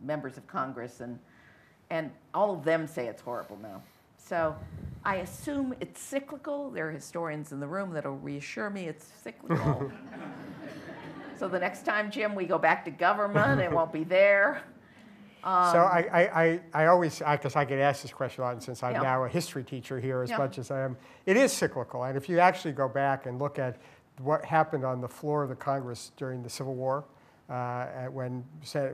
members of Congress, and all of them say it's horrible now. So I assume it's cyclical. There are historians in the room that'll reassure me it's cyclical. So the next time, Jim, we go back to government, it won't be there. So I always, because I get asked this question a lot, and since I'm now a history teacher here as much as I am, it is cyclical. And if you actually go back and look at what happened on the floor of the Congress during the Civil War, when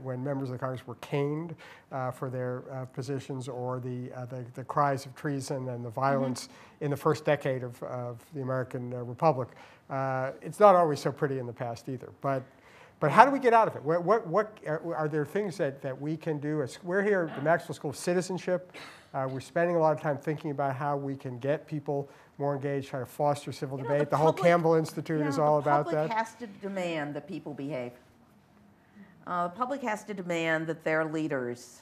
members of the Congress were caned for their positions, or the cries of treason and the violence in the first decade of the American Republic. It's not always so pretty in the past either. But But how do we get out of it? What are there things that we can do? We're here at the Maxwell School of Citizenship. We're spending a lot of time thinking about how we can get people more engaged, try to foster civil debate. The whole Campbell Institute is all about that. The public has to demand that people behave. The public has to demand that their leaders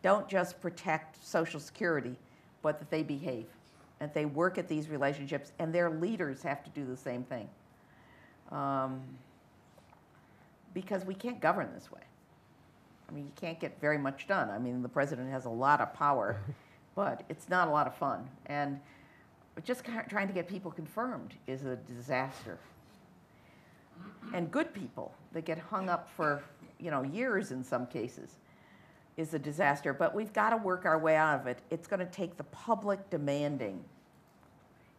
don't just protect Social Security, but that they behave, that they work at these relationships, and their leaders have to do the same thing. Because we can't govern this way. I mean, you can't get very much done. I mean, the president has a lot of power, but it's not a lot of fun. And just trying to get people confirmed is a disaster. And good people that get hung up for, years in some cases is a disaster. But we've got to work our way out of it. It's going to take the public demanding.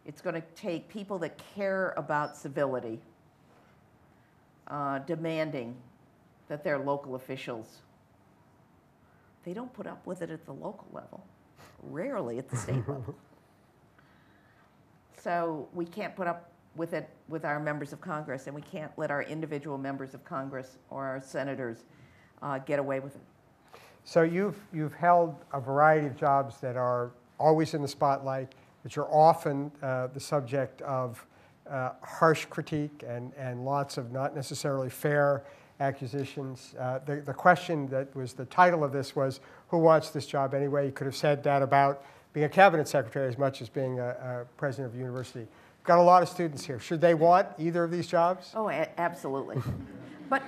It's going to take people that care about civility demanding that their local officials, they don't put up with it at the local level, rarely at the state level. So we can't put up with it with our members of Congress, and we can't let our individual members of Congress or our senators get away with it. So you've held a variety of jobs that are always in the spotlight, which are often the subject of harsh critique and lots of not necessarily fair accusations. The question that was the title of this was, who wants this job anyway? You could have said that about being a cabinet secretary as much as being a president of a university. We've got a lot of students here. Should they want either of these jobs? Oh, absolutely. But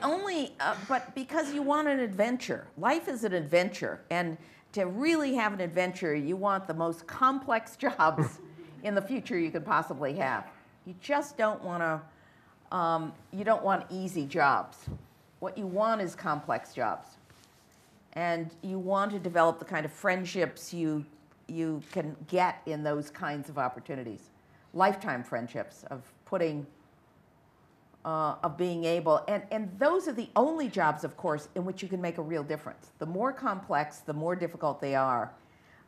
but because you want an adventure. Life is an adventure. And to really have an adventure, you want the most complex jobs in the future you could possibly have. You just don't want you don't want easy jobs. What you want is complex jobs. And you want to develop the kind of friendships you can get in those kinds of opportunities. Lifetime friendships of being able, and those are the only jobs, of course, in which you can make a real difference. The more complex, the more difficult they are,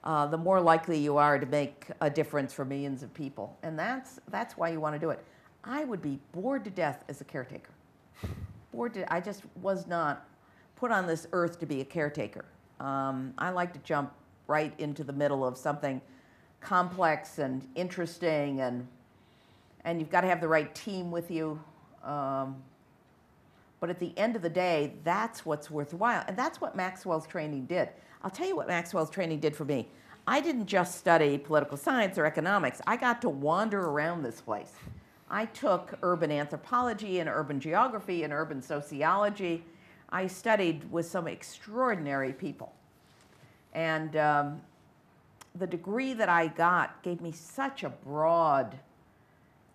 the more likely you are to make a difference for millions of people. And that's why you want to do it. I would be bored to death as a caretaker. I just was not put on this earth to be a caretaker. I like to jump right into the middle of something complex and interesting, and you've got to have the right team with you. But at the end of the day, that's what's worthwhile. And that's what Maxwell's training did. I'll tell you what Maxwell's training did for me. I didn't just study political science or economics. I got to wander around this place. I took urban anthropology and urban geography and urban sociology. I studied with some extraordinary people. And the degree that I got gave me such a broad,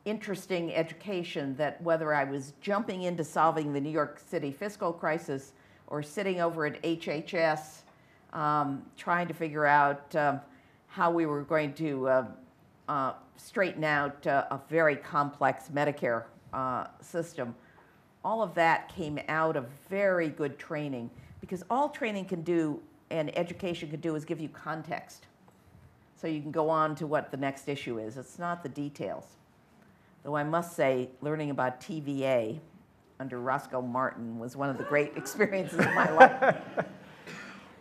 interesting education that whether I was jumping into solving the New York City fiscal crisis or sitting over at HHS trying to figure out how we were going to straighten out a very complex Medicare system, all of that came out of very good training, because all training can do and education can do is give you context. So you can go on to what the next issue is. It's not the details. Though I must say, learning about TVA under Roscoe Martin was one of the great experiences of my life.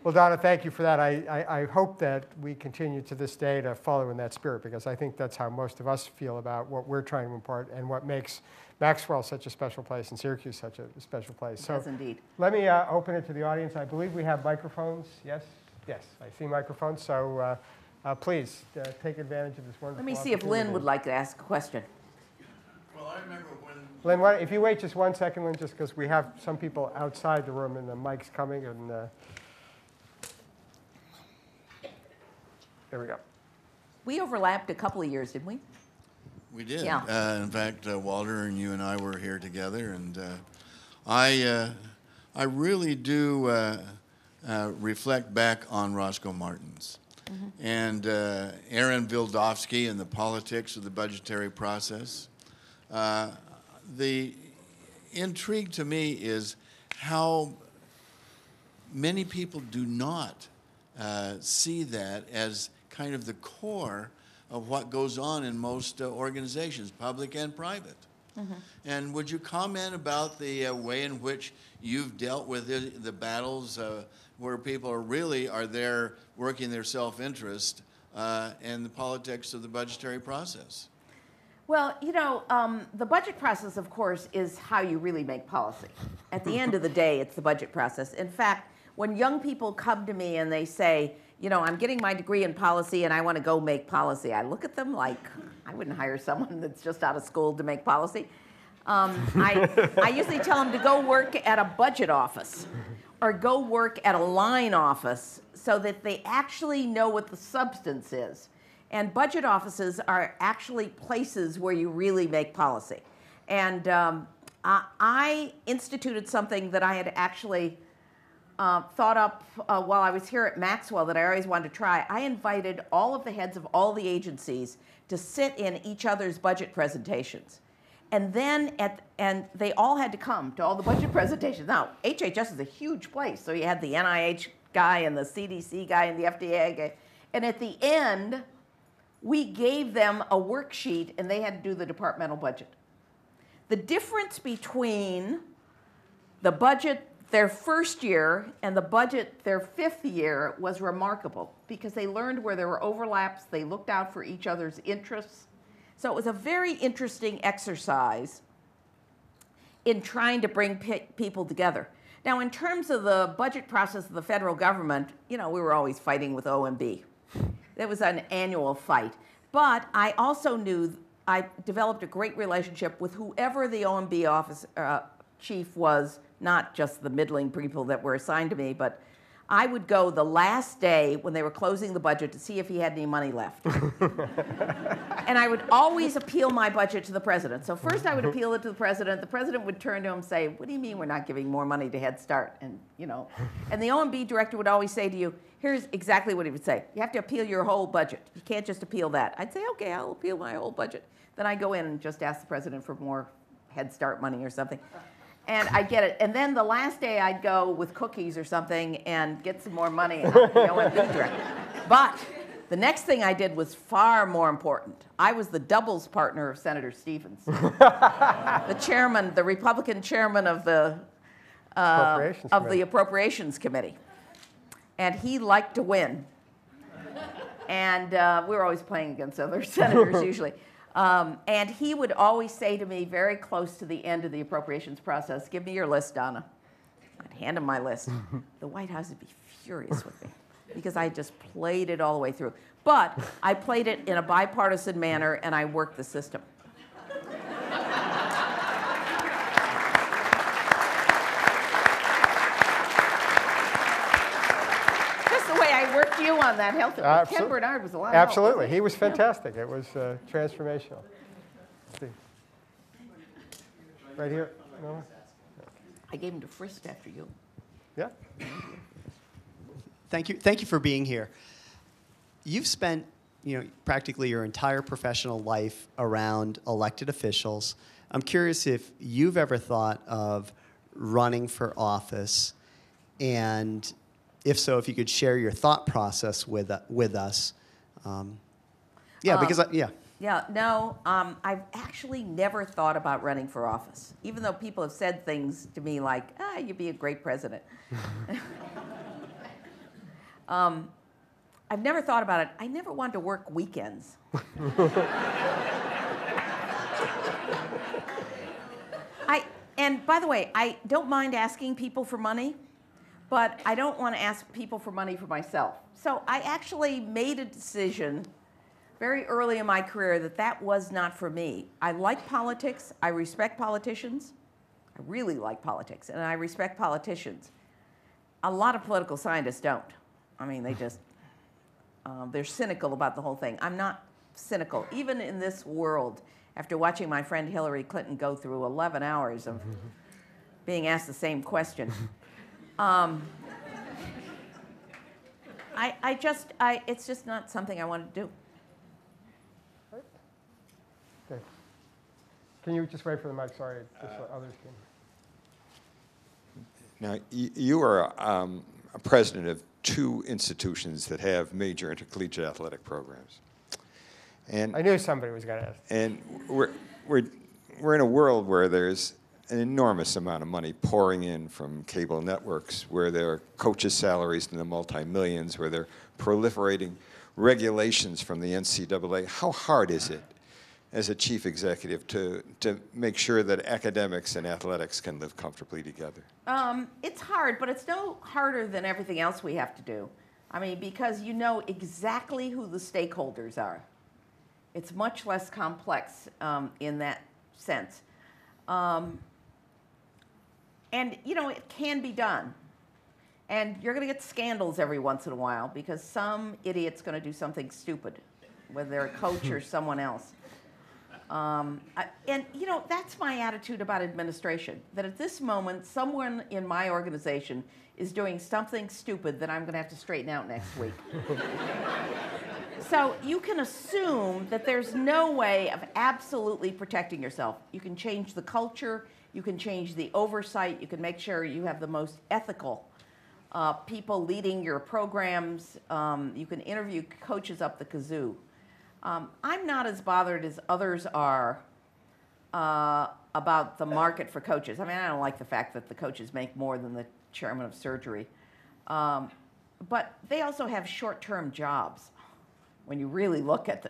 Well, Donna, thank you for that. I hope that we continue to this day to follow in that spirit, because I think that's how most of us feel about what we're trying to impart and what makes Maxwell such a special place and Syracuse such a special place. It does indeed. Let me open it to the audience. I believe we have microphones. Yes? Yes, I see microphones. So please take advantage of this wonderful Let me see if Lynn would like to ask a question. Well, I remember when... Lynn, if you wait just 1 second, Lynn, just because we have some people outside the room and the mic's coming. And there we go. We overlapped a couple of years, didn't we? We did. Yeah. In fact, Walter and you and I were here together, and I really do reflect back on Roscoe Martin's. Mm-hmm. And Aaron Vildovsky and the politics of the budgetary process. The intrigue to me is how many people do not see that as kind of the core of what goes on in most organizations, public and private. And would you comment about the way in which you've dealt with the battles where people are there working their self-interest and the politics of the budgetary process? Well, you know, the budget process, of course, is how you really make policy. At the end of the day, it's the budget process. In fact, when young people come to me and they say, you know, I'm getting my degree in policy and I want to go make policy, I look at them like, I wouldn't hire someone that's just out of school to make policy. I usually tell them to go work at a budget office or go work at a line office so that they actually know what the substance is. And budget offices are actually places where you really make policy. And I instituted something that I had actually thought up while I was here at Maxwell that I always wanted to try. I invited all of the heads of all the agencies to sit in each other's budget presentations. And then, and they all had to come to all the budget presentations. Now, HHS is a huge place, so you had the NIH guy and the CDC guy and the FDA guy. And at the end, we gave them a worksheet and they had to do the departmental budget. The difference between the budget their first year and the budget their fifth year was remarkable because they learned where there were overlaps, they looked out for each other's interests. So it was a very interesting exercise in trying to bring people together. Now, in terms of the budget process of the federal government, you know, we were always fighting with OMB. It was an annual fight. But I also knew I developed a great relationship with whoever the OMB office chief was, not just the middling people that were assigned to me, but I would go the last day when they were closing the budget to see if he had any money left. And I would always appeal my budget to the president. So first I would appeal it to the president. The president would turn to him and say, what do you mean we're not giving more money to Head Start? And, you know, and the OMB director would always say to you, here's exactly what he would say. You have to appeal your whole budget. You can't just appeal that. I'd say, okay, I'll appeal my whole budget. Then I go in and just ask the president for more Head Start money or something. And I'd get it. And then the last day I'd go with cookies or something and get some more money and go and do direct. But the next thing I did was far more important. I was the doubles partner of Senator Stevens. The chairman, the Republican chairman of the Appropriations Committee. And he liked to win. And we were always playing against other senators usually. And he would always say to me very close to the end of the appropriations process, give me your list, Donna. I'd hand him my list. The White House would be furious with me because I just played it all the way through. But I played it in a bipartisan manner and I worked the system. I worked you on that health. Ken Bernard was a lot of help. Absolutely. He was fantastic. It was transformational. Let's see. Right here. No? I gave him to Frist after you. Yeah. Thank you for being here. You've spent, practically your entire professional life around elected officials. I'm curious if you've ever thought of running for office, and if so, if you could share your thought process with us. I've actually never thought about running for office, even though people have said things to me like, you'd be a great president. I've never thought about it. I never wanted to work weekends. And by the way, I don't mind asking people for money, but I don't want to ask people for money for myself. So I actually made a decision very early in my career that was not for me. I like politics. I respect politicians. I really like politics, and I respect politicians. A lot of political scientists don't. I mean, they just, they're cynical about the whole thing. I'm not cynical. Even in this world, after watching my friend Hillary Clinton go through 11 hours of being asked the same question, it's just not something I want to do. Okay. Can you just wait for the mic? Sorry, just let others can. Now, you are a president of two institutions that have major intercollegiate athletic programs. And I knew somebody was going to ask. And we're in a world where there's an enormous amount of money pouring in from cable networks, where there are coaches' salaries in the multi-millions, where they're proliferating regulations from the NCAA. How hard is it as a chief executive to make sure that academics and athletics can live comfortably together? It's hard, but it's no harder than everything else we have to do. I mean, because you know exactly who the stakeholders are. It's much less complex in that sense. And, you know, it can be done. And you're going to get scandals every once in a while because some idiot's going to do something stupid, whether they're a coach or someone else. And, you know, that's my attitude about administration, that at this moment, someone in my organization is doing something stupid that I'm going to have to straighten out next week. So you can assume that there's no way of absolutely protecting yourself. You can change the culture, you can change the oversight, you can make sure you have the most ethical people leading your programs. You can interview coaches up the kazoo. I'm not as bothered as others are about the market for coaches. I mean, I don't like the fact that the coaches make more than the chairman of surgery. But they also have short-term jobs when you really look at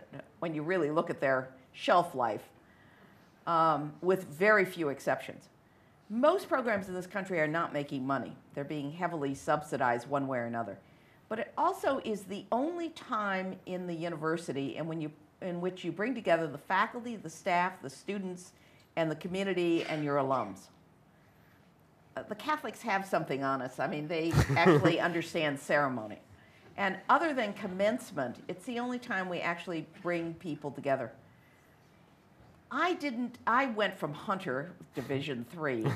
their shelf life, with very few exceptions. Most programs in this country are not making money. They're being heavily subsidized one way or another. But it also is the only time in the university in which you bring together the faculty, the staff, the students, and the community and your alums. The Catholics have something on us. I mean, they actually understand ceremony. And other than commencement, it's the only time we actually bring people together. I went from Hunter, Division III.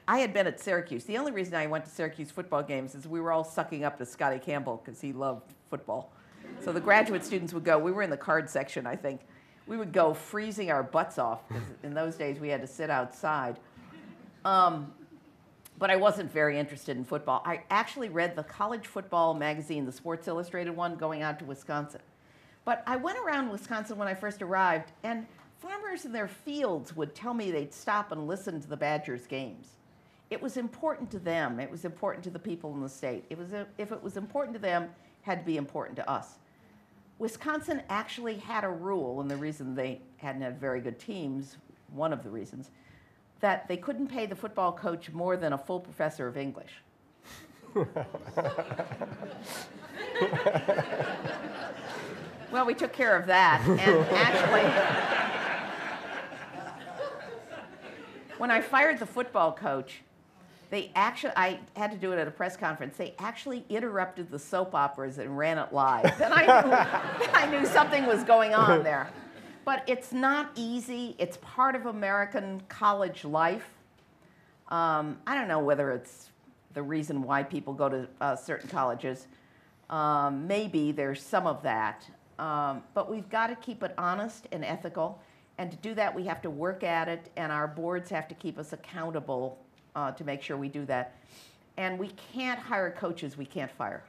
I had been at Syracuse. The only reason I went to Syracuse football games is we were all sucking up to Scotty Campbell because he loved football. So the graduate students would go. We were in the card section, I think. We would go freezing our butts off because in those days we had to sit outside. But I wasn't very interested in football. I actually read the college football magazine, the Sports Illustrated one, going out to Wisconsin. But I went around Wisconsin when I first arrived, and farmers in their fields would tell me they'd stop and listen to the Badgers games. It was important to them. It was important to the people in the state. If it was important to them, it had to be important to us. Wisconsin actually had a rule, and the reason they hadn't had very good teams, one of the reasons, that they couldn't pay the football coach more than a full professor of English. Well, we took care of that, and actually, when I fired the football coach, I had to do it at a press conference. They actually interrupted the soap operas and ran it live. Then I knew something was going on there. But it's not easy. It's part of American college life. I don't know whether it's the reason why people go to certain colleges. Maybe there's some of that. But we've got to keep it honest and ethical. And to do that, we have to work at it, and our boards have to keep us accountable to make sure we do that. And we can't hire coaches we can't fire.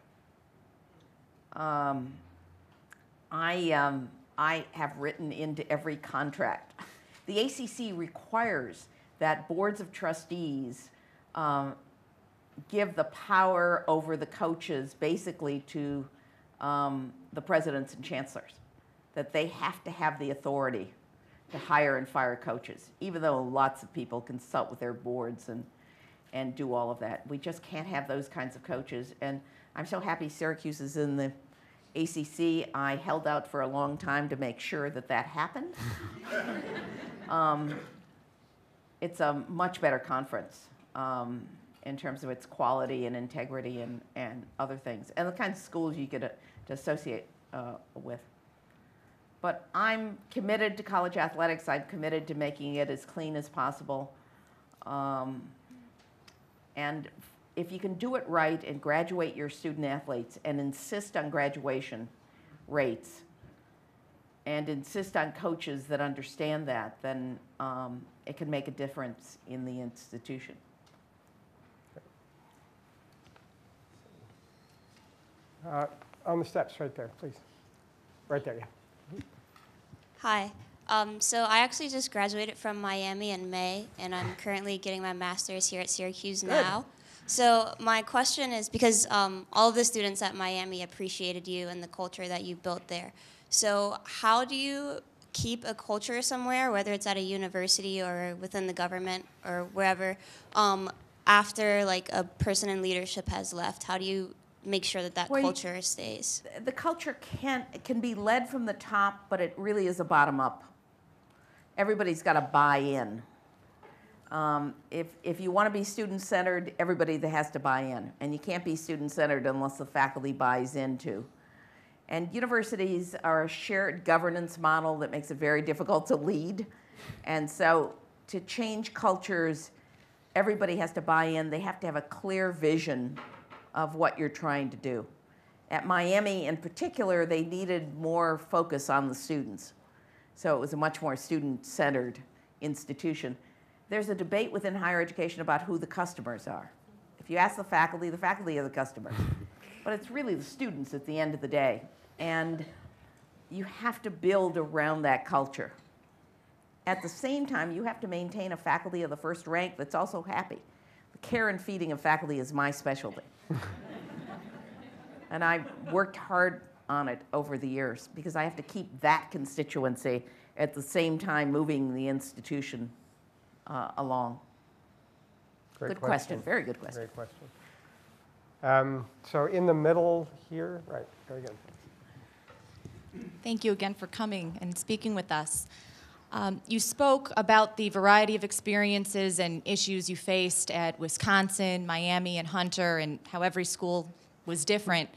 I have written into every contract. The ACC requires that boards of trustees give the power over the coaches basically to the presidents and chancellors, that they have to have the authority to hire and fire coaches, even though lots of people consult with their boards and do all of that. We just can't have those kinds of coaches. And I'm so happy Syracuse is in the ACC. I held out for a long time to make sure that that happened. It's a much better conference in terms of its quality and integrity and other things, and the kinds of schools you get to associate with. But I'm committed to college athletics. I'm committed to making it as clean as possible. And if you can do it right and graduate your student athletes and insist on graduation rates and insist on coaches that understand that, then it can make a difference in the institution. On the steps right there, please. Right there, yeah. Hi. So I actually just graduated from Miami in May, and I'm currently getting my master's here at Syracuse now. So my question is, because all of the students at Miami appreciated you and the culture that you built there. So how do you keep a culture somewhere, whether it's at a university or within the government or wherever, after like a person in leadership has left? How do you make sure that that culture stays? The culture can be led from the top, but it really is a bottom up. Everybody's got to buy in. If you want to be student-centered, everybody that has to buy in. And you can't be student-centered unless the faculty buys in too. And universities are a shared governance model that makes it very difficult to lead. And so to change cultures, everybody has to buy in. They have to have a clear vision of what you're trying to do. At Miami in particular, they needed more focus on the students. So it was a much more student-centered institution. There's a debate within higher education about who the customers are. If you ask the faculty are the customers. But it's really the students at the end of the day. And you have to build around that culture. At the same time, you have to maintain a faculty of the first rank that's also happy. The care and feeding of faculty is my specialty. And I worked hard on it over the years because I have to keep that constituency at the same time moving the institution along. Good question. Very good question. Great question. So in the middle here, right, very good. Thank you again for coming and speaking with us. You spoke about the variety of experiences and issues you faced at Wisconsin, Miami, and Hunter, and how every school was different.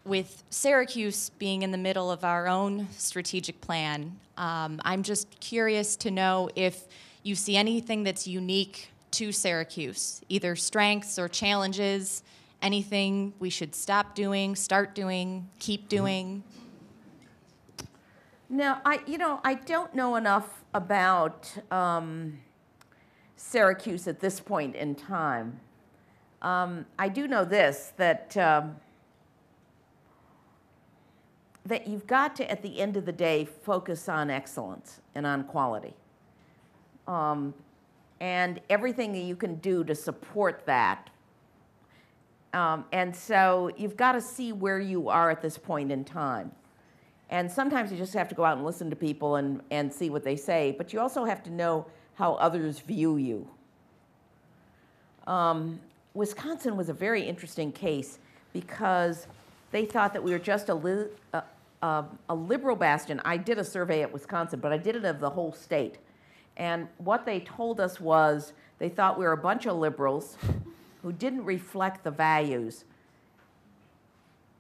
With Syracuse being in the middle of our own strategic plan, I'm just curious to know if you see anything that's unique to Syracuse, either strengths or challenges, anything we should stop doing, start doing, keep doing. Now, I don't know enough about Syracuse at this point in time. I do know this, that you've got to, at the end of the day, focus on excellence and on quality. And everything that you can do to support that. And so you've got to see where you are at this point in time. And sometimes you just have to go out and listen to people and see what they say, but you also have to know how others view you. Wisconsin was a very interesting case because they thought that we were just a liberal bastion. I did a survey at Wisconsin, but I did it of the whole state. And what they told us was they thought we were a bunch of liberals who didn't reflect the values,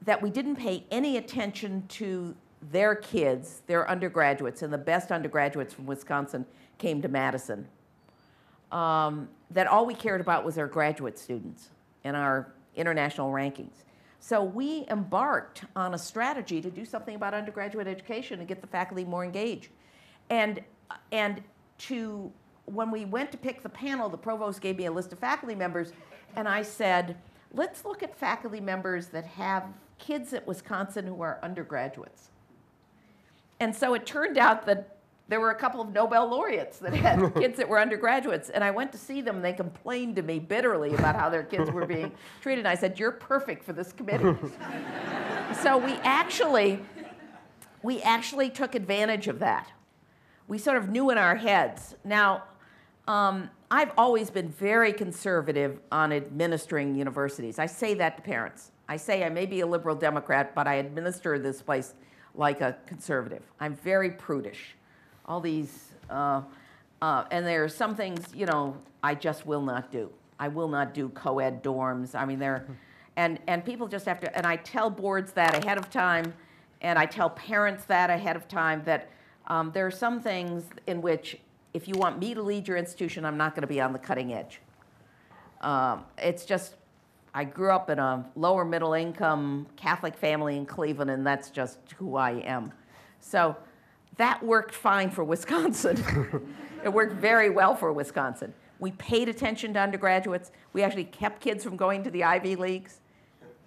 that we didn't pay any attention to their kids, their undergraduates, and the best undergraduates from Wisconsin came to Madison. That all we cared about was our graduate students and our international rankings. So we embarked on a strategy to do something about undergraduate education and get the faculty more engaged. And when we went to pick the panel, the provost gave me a list of faculty members, and I said, let's look at faculty members that have kids at Wisconsin who are undergraduates. And so it turned out that there were a couple of Nobel laureates that had kids that were undergraduates, and I went to see them, and they complained to me bitterly about how their kids were being treated. I said, you're perfect for this committee. So we actually took advantage of that. We sort of knew in our heads. Now, I've always been very conservative on administering universities. I say that to parents. I say I may be a liberal Democrat, but I administer this place like a conservative. I'm very prudish. All these, and there are some things, I just will not do. I will not do co-ed dorms. I mean, and people just have to, and I tell boards that ahead of time, and I tell parents that ahead of time, that there are some things in which if you want me to lead your institution, I'm not going to be on the cutting edge. It's just, I grew up in a lower middle income Catholic family in Cleveland, and that's just who I am. So that worked fine for Wisconsin. It worked very well for Wisconsin. We paid attention to undergraduates. We actually kept kids from going to the Ivy Leagues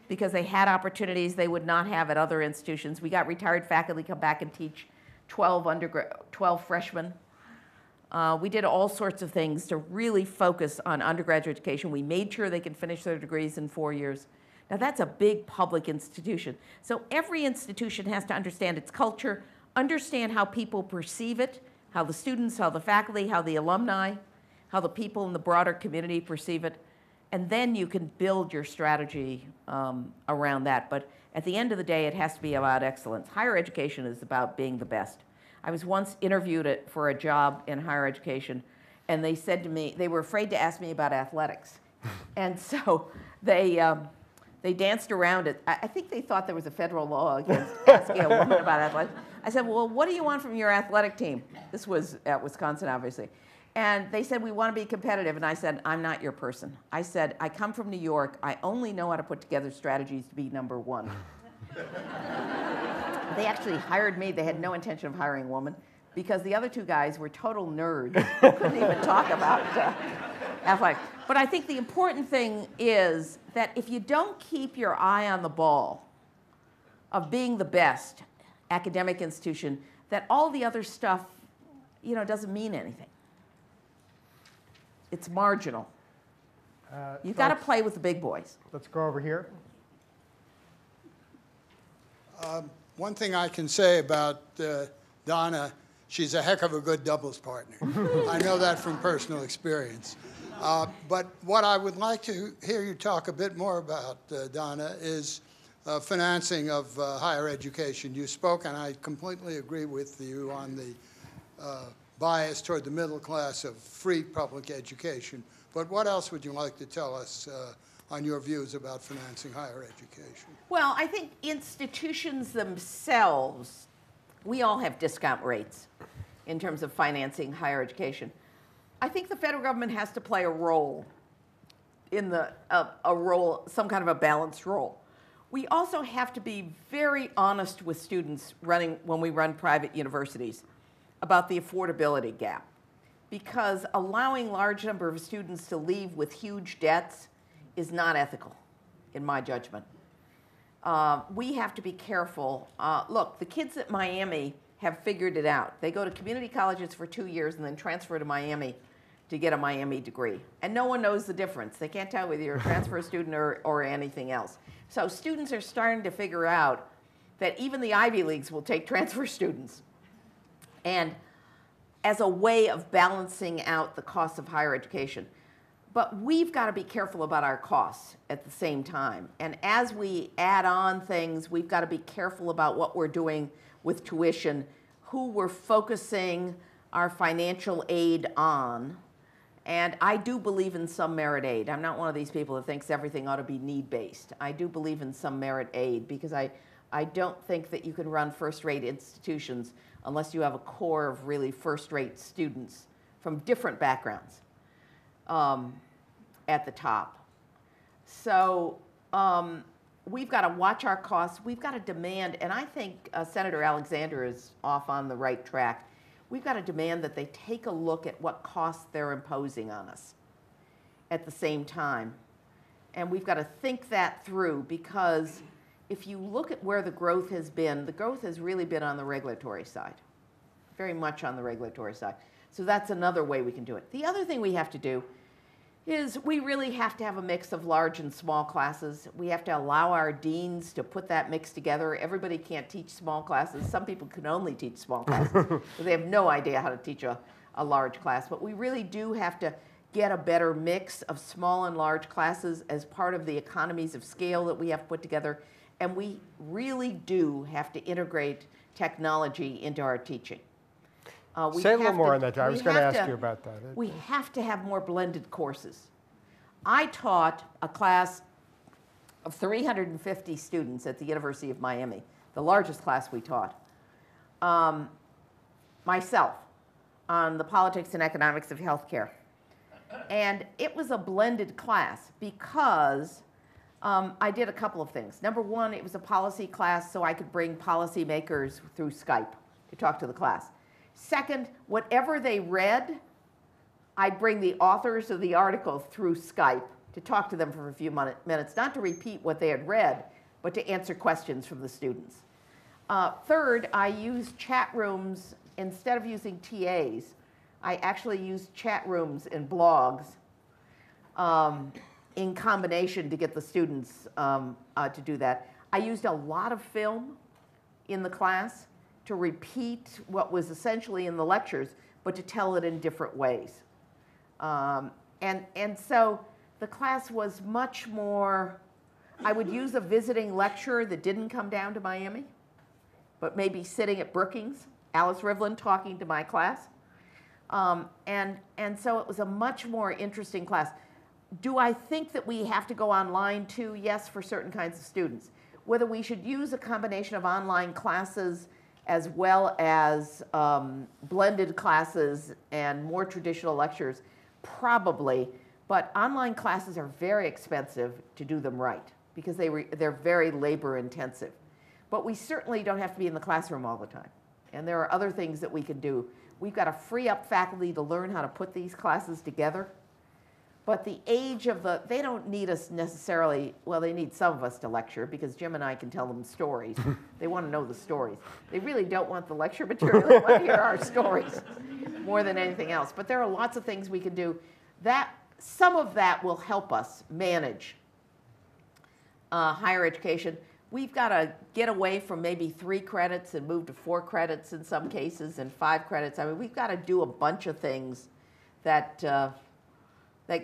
because they had opportunities they would not have at other institutions. We got retired faculty come back and teach 12 freshmen. We did all sorts of things to really focus on undergraduate education. We made sure they could finish their degrees in 4 years. Now that's a big public institution. So every institution has to understand its culture, understand how people perceive it, how the students, how the faculty, how the alumni, how the people in the broader community perceive it, and then you can build your strategy around that. But at the end of the day, it has to be about excellence. Higher education is about being the best. I was once interviewed for a job in higher education, and they said to me, they were afraid to ask me about athletics. And so they danced around it. I think they thought there was a federal law against asking a woman about athletics. I said, well, what do you want from your athletic team? This was at Wisconsin, obviously. And they said, we want to be competitive. And I said, I'm not your person. I said, I come from New York. I only know how to put together strategies to be number one. They actually hired me. They had no intention of hiring a woman because the other two guys were total nerds who couldn't even talk about athletics. But I think the important thing is that if you don't keep your eye on the ball of being the best academic institution, that all the other stuff, doesn't mean anything. It's marginal. You've got to play with the big boys. Let's go over here. One thing I can say about Donna, she's a heck of a good doubles partner. I know that from personal experience. But what I would like to hear you talk a bit more about, Donna, is financing of higher education. You spoke, and I completely agree with you on the bias toward the middle class of free public education. But what else would you like to tell us on your views about financing higher education? Well, I think institutions themselves, we all have discount rates in terms of financing higher education. I think the federal government has to play a role in some kind of a balanced role. We also have to be very honest with students when we run private universities about the affordability gap, because allowing large number of students to leave with huge debts is not ethical, in my judgment. We have to be careful. Look, the kids at Miami have figured it out. They go to community colleges for 2 years and then transfer to Miami to get a Miami degree. And no one knows the difference. They can't tell whether you're a transfer student or anything else. So students are starting to figure out that even the Ivy Leagues will take transfer students. And as a way of balancing out the cost of higher education. But we've got to be careful about our costs at the same time. And as we add on things, we've got to be careful about what we're doing with tuition, who we're focusing our financial aid on. And I do believe in some merit aid. I'm not one of these people that thinks everything ought to be need-based. I do believe in some merit aid because I don't think that you can run first-rate institutions unless you have a core of really first-rate students from different backgrounds at the top. So we've got to watch our costs. We've got to demand, and I think Senator Alexander is off on the right track. We've got to demand that they take a look at what costs they're imposing on us at the same time. And we've got to think that through, because if you look at where the growth has really been on the regulatory side, very much on the regulatory side. So that's another way we can do it. The other thing we have to do is we really have to have a mix of large and small classes. We have to allow our deans to put that mix together. Everybody can't teach small classes. Some people can only teach small classes. So they have no idea how to teach a large class. But we really do have to get a better mix of small and large classes as part of the economies of scale that we have put together. And we really do have to integrate technology into our teaching. Say a little more on that, John. I was going to ask you about that. We have to have more blended courses. I taught a class of 350 students at the University of Miami, the largest class we taught, myself, on the politics and economics of healthcare. And it was a blended class because I did a couple of things. Number one, it was a policy class, so I could bring policymakers through Skype to talk to the class. Second, whatever they read, I'd bring the authors of the article through Skype to talk to them for a few minutes, not to repeat what they had read, but to answer questions from the students. Third, I use chat rooms instead of using TAs. I actually use chat rooms in blogs in combination to get the students to do that. I used a lot of film in the class to repeat what was essentially in the lectures, but to tell it in different ways. And so the class was much more, I would use a visiting lecturer that didn't come down to Miami, but maybe sitting at Brookings, Alice Rivlin talking to my class. And so it was a much more interesting class. Do I think that we have to go online too? Yes, for certain kinds of students. Whether we should use a combination of online classes as well as blended classes and more traditional lectures, probably. But online classes are very expensive to do them right because they're very labor intensive. But we certainly don't have to be in the classroom all the time. And there are other things that we can do. We've got to free up faculty to learn how to put these classes together. But the age of they don't need us necessarily, well, they need some of us to lecture because Jim and I can tell them stories. They want to know the stories. They really don't want the lecture material. They want to hear our stories more than anything else. But there are lots of things we can do. Some of that will help us manage higher education. We've got to get away from maybe 3 credits and move to 4 credits in some cases and 5 credits. I mean, we've got to do a bunch of things that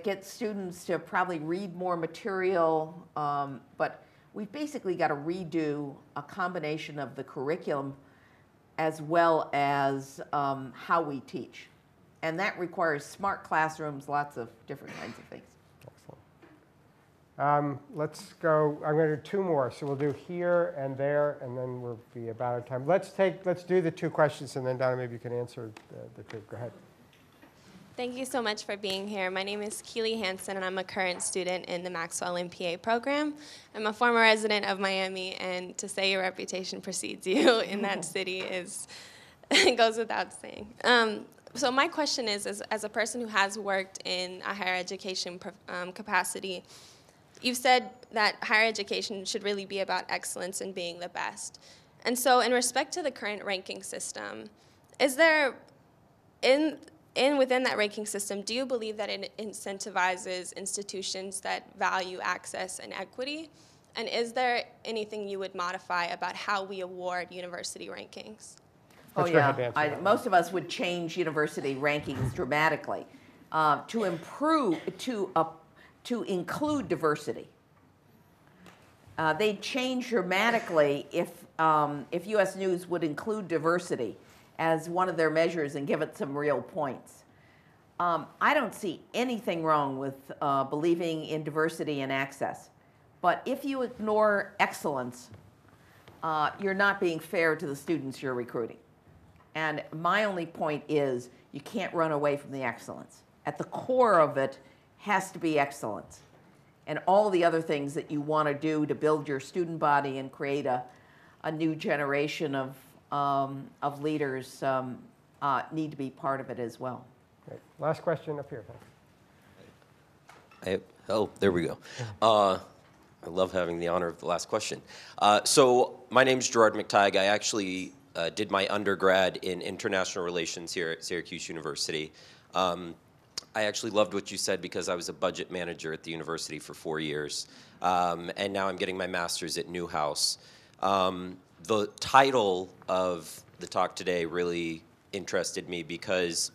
get students to probably read more material, but we've basically got to redo a combination of the curriculum as well as how we teach. And that requires smart classrooms, lots of different kinds of things. Excellent. Let's go, I'm going to do 2 more. So we'll do here and there, and then we'll be about out of time. Let's do the 2 questions, and then Donna, maybe you can answer the 2. Go ahead. Thank you so much for being here. My name is Keely Hansen, and I'm a current student in the Maxwell MPA program. I'm a former resident of Miami, and to say your reputation precedes you in that city goes without saying. So my question is, as a person who has worked in a higher education capacity, you've said that higher education should really be about excellence and being the best. And so in respect to the current ranking system, is there, within that ranking system, do you believe that it incentivizes institutions that value access and equity? And is there anything you would modify about how we award university rankings? Oh yeah, most of us would change university rankings dramatically to improve, to include diversity. They'd change dramatically if U.S. News would include diversity as one of their measures and give it some real points. I don't see anything wrong with believing in diversity and access. But if you ignore excellence, you're not being fair to the students you're recruiting. And my only point is you can't run away from the excellence. At the core of it has to be excellence. And all the other things that you want to do to build your student body and create a new generation of leaders need to be part of it as well. Great. Last question up here. Oh, there we go. I love having the honor of the last question. So my name's Gerard McTighe. I actually did my undergrad in international relations here at Syracuse University. I actually loved what you said because I was a budget manager at the university for 4 years. And now I'm getting my master's at Newhouse. The title of the talk today really interested me because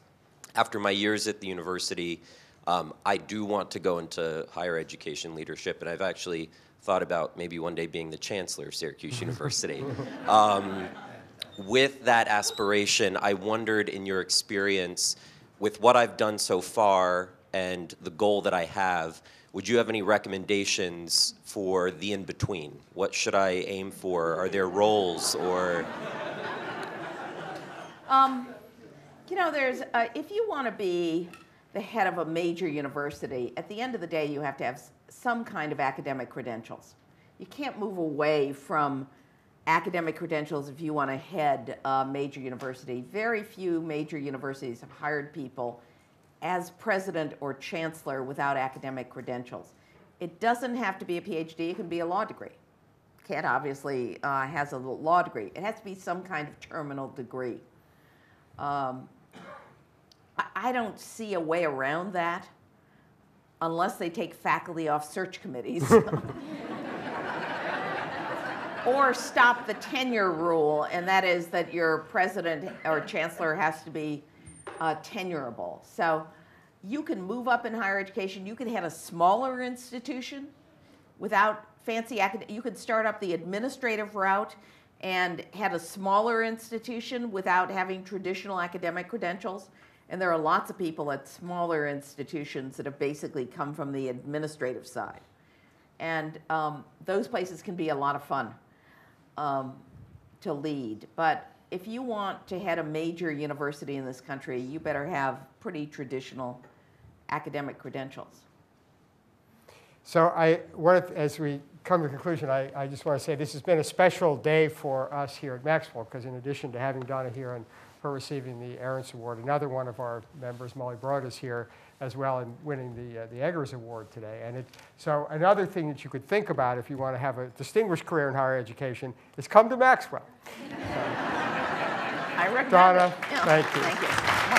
after my years at the university, I do want to go into higher education leadership, and I've actually thought about maybe one day being the chancellor of Syracuse University. With that aspiration, I wondered, in your experience, with what I've done so far and the goal that I have, would you have any recommendations for the in-between? What should I aim for? Are there roles or? You know, if you want to be the head of a major university, at the end of the day, you have to have some kind of academic credentials. You can't move away from academic credentials if you want to head a major university. Very few major universities have hired people as president or chancellor without academic credentials. It doesn't have to be a PhD, it can be a law degree. Kent obviously has a law degree. It has to be some kind of terminal degree. I don't see a way around that unless they take faculty off search committees. Or stop the tenure rule, and that is that your president or chancellor has to be tenurable. So you can move up in higher education. You can have a smaller institution without fancy academic. You could start up the administrative route and have a smaller institution without having traditional academic credentials. And there are lots of people at smaller institutions that have basically come from the administrative side. And those places can be a lot of fun to lead. But if you want to head a major university in this country, you better have pretty traditional academic credentials. So as we come to a conclusion, I just want to say this has been a special day for us here at Maxwell, because in addition to having Donna here and her receiving the Ahrens Award, another one of our members, Molly Broad, is here as well and winning the Eggers Award today. And so another thing that you could think about if you want to have a distinguished career in higher education is come to Maxwell. I recommend Donna, it. Yeah, thank you. Thank you.